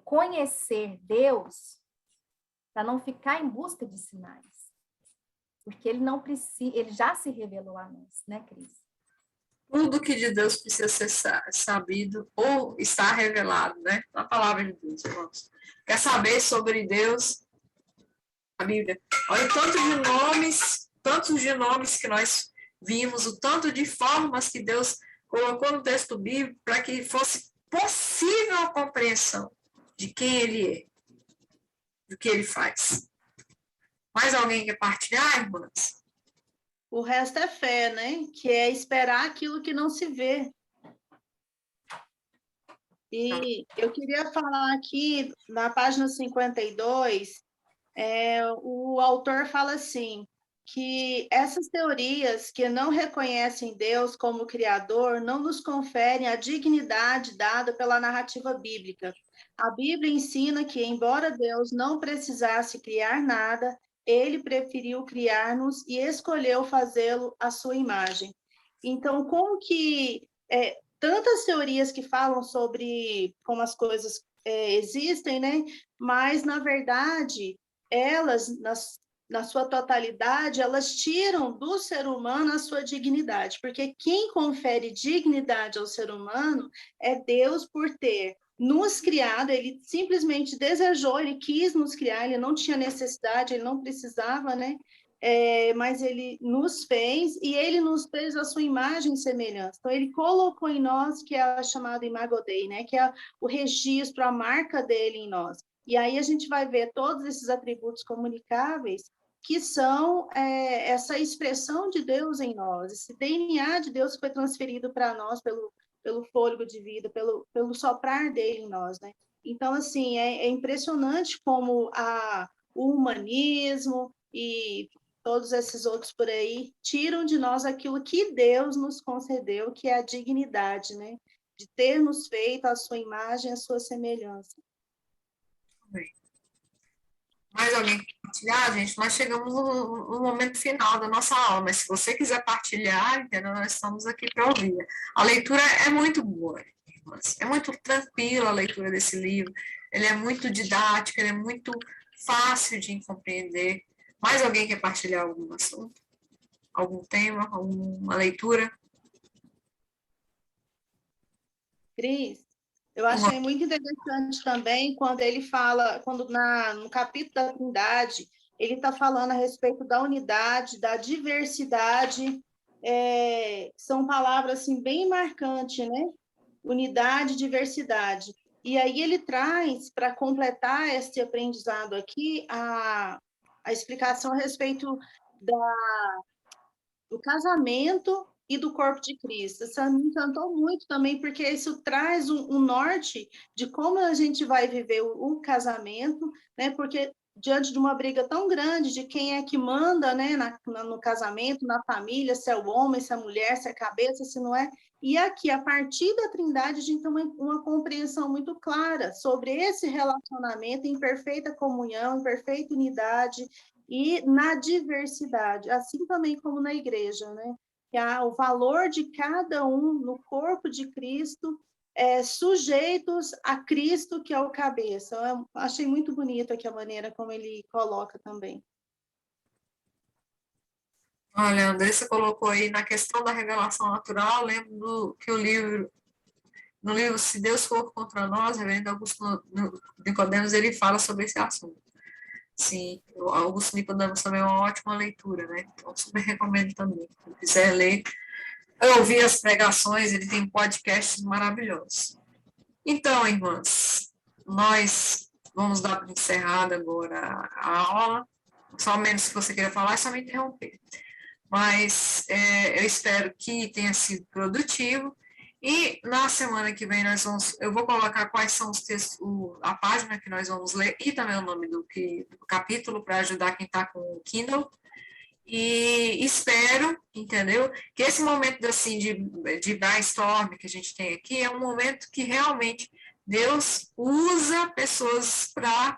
conhecer Deus para não ficar em busca de sinais. Porque ele não precisa, ele já se revelou a nós, né, Cris? Tudo que de Deus precisa ser sabido ou está revelado, né? Na palavra de Deus, irmãos. Quer saber sobre Deus? A Bíblia. Olha tantos de nomes que nós vimos, o tanto de formas que Deus colocou no texto bíblico para que fosse possível a compreensão de quem Ele é, do que Ele faz. Mais alguém quer partilhar, irmãs? O resto é fé, né? Que é esperar aquilo que não se vê. E eu queria falar aqui, na página 52, o autor fala assim, que essas teorias que não reconhecem Deus como Criador não nos conferem a dignidade dada pela narrativa bíblica. A Bíblia ensina que, embora Deus não precisasse criar nada, ele preferiu criar-nos e escolheu fazê-lo à sua imagem. Então, como que tantas teorias que falam sobre como as coisas existem, né? Mas, na verdade, elas, na sua totalidade, elas tiram do ser humano a sua dignidade, porque quem confere dignidade ao ser humano é Deus por ter nos criado, ele simplesmente desejou, ele quis nos criar, ele não tinha necessidade, ele não precisava, né? Mas ele nos fez, e ele nos fez a sua imagem e semelhança. Então, ele colocou em nós, que é a chamada Imago Dei, né? Que é o registro, a marca dele em nós. E aí a gente vai ver todos esses atributos comunicáveis, que são essa expressão de Deus em nós, esse DNA de Deus que foi transferido para nós pelo fôlego de vida, pelo soprar dele em nós, né? Então, assim, é impressionante como o humanismo e todos esses outros por aí tiram de nós aquilo que Deus nos concedeu, que é a dignidade, né? De ter nos feito a sua imagem, a sua semelhança. Mais alguém quer partilhar, gente? Nós chegamos no momento final da nossa aula, mas se você quiser partilhar, entendeu? Nós estamos aqui para ouvir. A leitura é muito boa, irmãs. É muito tranquila a leitura desse livro. Ele é muito didático, ele é muito fácil de compreender. Mais alguém quer partilhar algum assunto? Algum tema? Alguma leitura? Cris? Eu achei muito interessante também quando ele fala, no capítulo da Trindade, ele está falando a respeito da unidade, da diversidade, são palavras assim, bem marcantes, né? Unidade, diversidade. E aí ele traz, para completar esse aprendizado aqui, a explicação a respeito do casamento e do corpo de Cristo. Isso me encantou muito também, porque isso traz um norte de como a gente vai viver o casamento, né? Porque diante de uma briga tão grande de quem é que manda, né, no casamento, na família, se é o homem, se é a mulher, se é a cabeça, se não é. E aqui, a partir da Trindade, a gente tem uma compreensão muito clara sobre esse relacionamento em perfeita comunhão, em perfeita unidade e na diversidade, assim também como na igreja, né? Que há o valor de cada um no corpo de Cristo, sujeitos a Cristo, que é o cabeça. Eu achei muito bonito aqui a maneira como ele coloca também. Olha, a Andressa colocou aí na questão da revelação natural, lembro que no livro Se Deus For Contra Nós, reverendo Augusto Nicodemos, ele fala sobre esse assunto. Sim, o Augusto Nicodemos também é uma ótima leitura, né? Então, super recomendo também. Se quiser ler, ouvir as pregações, ele tem podcasts maravilhosos. Então, irmãs, nós vamos dar por encerrada agora a aula. Só menos que você queira falar, é só me interromper. Mas eu espero que tenha sido produtivo. E na semana que vem eu vou colocar quais são os textos, a página que nós vamos ler e também o nome do capítulo para ajudar quem está com o Kindle. E espero, entendeu, que esse momento assim de brainstorm que a gente tem aqui é um momento que realmente Deus usa pessoas para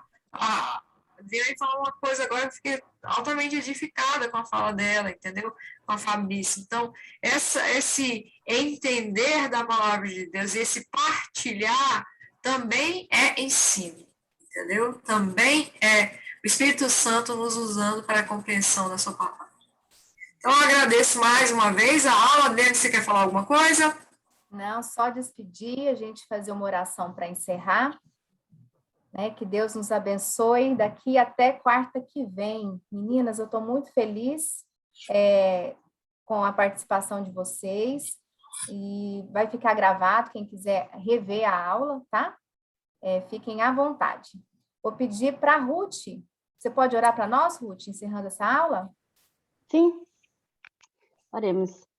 vir e falar uma coisa. Agora eu fiquei altamente edificada com a fala dela, entendeu? Com a Fabrícia. Então, esse entender da palavra de Deus, esse partilhar, também é ensino, entendeu? Também é o Espírito Santo nos usando para a compreensão da sua palavra. Então, eu agradeço mais uma vez a aula. Dani, você quer falar alguma coisa? Não, só despedir, a gente fazer uma oração para encerrar. Né, que Deus nos abençoe daqui até quarta que vem. Meninas, eu estou muito feliz com a participação de vocês e vai ficar gravado, quem quiser rever a aula, tá? Fiquem à vontade. Vou pedir para a Ruth. Você pode orar para nós, Ruth, encerrando essa aula? Sim. Oremos.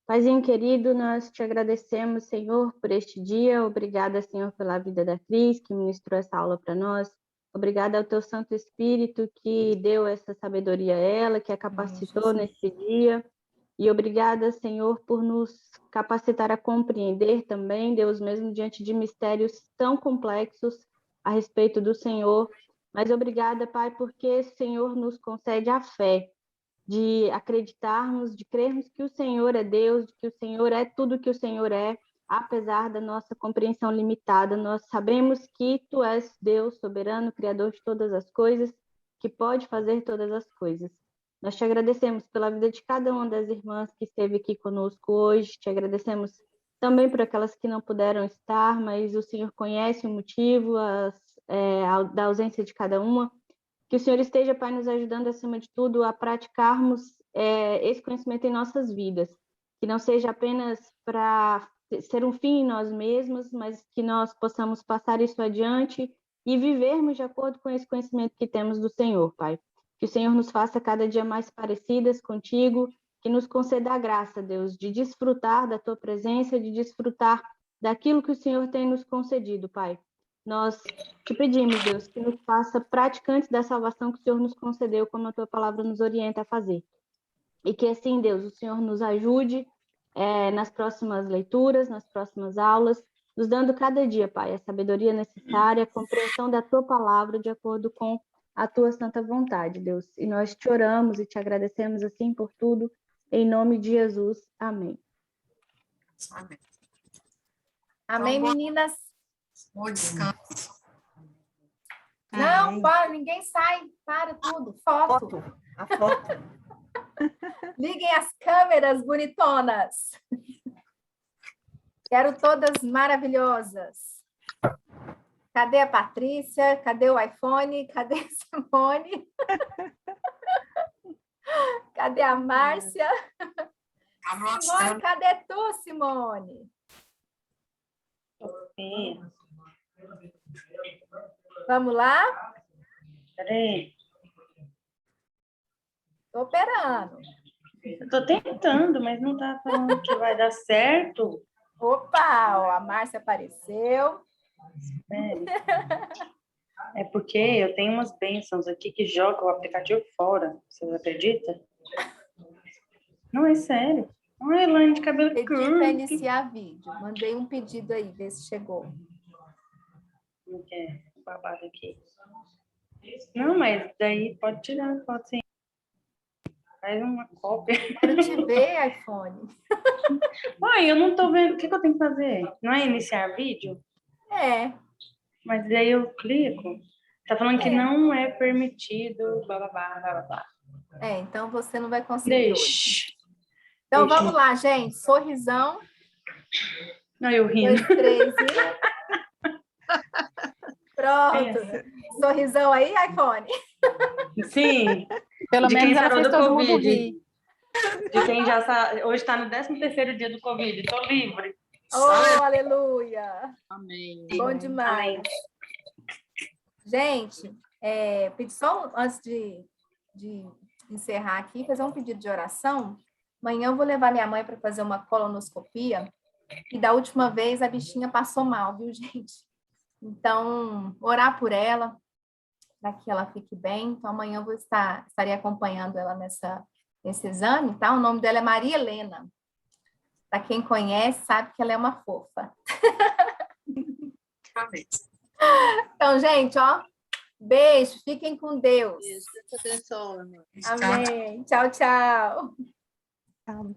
Paizinho querido, nós te agradecemos, Senhor, por este dia. Obrigada, Senhor, pela vida da Cris, que ministrou essa aula para nós. Obrigada ao teu Santo Espírito, que deu essa sabedoria a ela, que a capacitou nesse dia. E obrigada, Senhor, por nos capacitar a compreender também, Deus, mesmo diante de mistérios tão complexos a respeito do Senhor. Mas obrigada, Pai, porque o Senhor nos concede a fé de acreditarmos, de crermos que o Senhor é Deus, de que o Senhor é tudo que o Senhor é, apesar da nossa compreensão limitada. Nós sabemos que Tu és Deus soberano, Criador de todas as coisas, que pode fazer todas as coisas. Nós te agradecemos pela vida de cada uma das irmãs que esteve aqui conosco hoje, te agradecemos também por aquelas que não puderam estar, mas o Senhor conhece o motivo da ausência de cada uma. Que o Senhor esteja, Pai, nos ajudando, acima de tudo, a praticarmos esse conhecimento em nossas vidas. Que não seja apenas para ser um fim em nós mesmos, mas que nós possamos passar isso adiante e vivermos de acordo com esse conhecimento que temos do Senhor, Pai. Que o Senhor nos faça cada dia mais parecidas contigo, que nos conceda a graça, Deus, de desfrutar da Tua presença, de desfrutar daquilo que o Senhor tem nos concedido, Pai. Nós te pedimos, Deus, que nos faça praticantes da salvação que o Senhor nos concedeu, como a Tua palavra nos orienta a fazer. E que assim, Deus, o Senhor nos ajude nas próximas leituras, nas próximas aulas, nos dando cada dia, Pai, a sabedoria necessária, a compreensão da Tua palavra de acordo com a Tua santa vontade, Deus. E nós te oramos e te agradecemos assim por tudo, em nome de Jesus. Amém. Amém. Amém, então, meninas? Bom descanso. Não, para, ninguém sai. Para tudo. Foto. A foto. Liguem as câmeras, bonitonas. Quero todas maravilhosas. Cadê a Patrícia? Cadê o iPhone? Cadê a Simone? Cadê a Márcia? Simone, cadê tu, Simone? Vamos lá? Peraí. Estou operando. Estou tentando, mas não está falando que vai dar certo. Opa, ó, a Márcia apareceu. É porque eu tenho umas bênçãos aqui que jogam o aplicativo fora. Vocês acreditam? Não, é sério. Ai, Elaine de cabelo Pedi para curto. iniciar vídeo. Mandei um pedido aí, vê se chegou. Não quer babado aqui. Não, mas daí pode tirar, pode sim. Faz uma cópia. Quero te ver, iPhone. Uai, eu não tô vendo. O que que eu tenho que fazer? Não é iniciar vídeo? É. Mas daí eu clico. Tá falando que não é permitido, bababá, bababá. É, então você não vai conseguir hoje. Deixa. Então vamos lá, gente. Sorrisão. Não, eu rindo. 2, 3 e... Pronto. Sorrisão aí, iPhone? Sim. Pelo De menos quem ela sarou fez do todo mundo Covid. rir. De quem já hoje está no 13º dia do Covid. Estou livre. Oh, aleluia. Amém. Bom demais. Gente, pedi só antes de encerrar aqui, fazer um pedido de oração. Amanhã eu vou levar minha mãe para fazer uma colonoscopia. E da última vez a bichinha passou mal, viu, gente? Então, orar por ela, para que ela fique bem. Então, amanhã eu estarei acompanhando ela nesse exame, tá? O nome dela é Maria Helena. Para quem conhece, sabe que ela é uma fofa. Então, gente, ó, beijo, fiquem com Deus. Deus te abençoe, amor. Amém. Tchau, tchau. Tchau.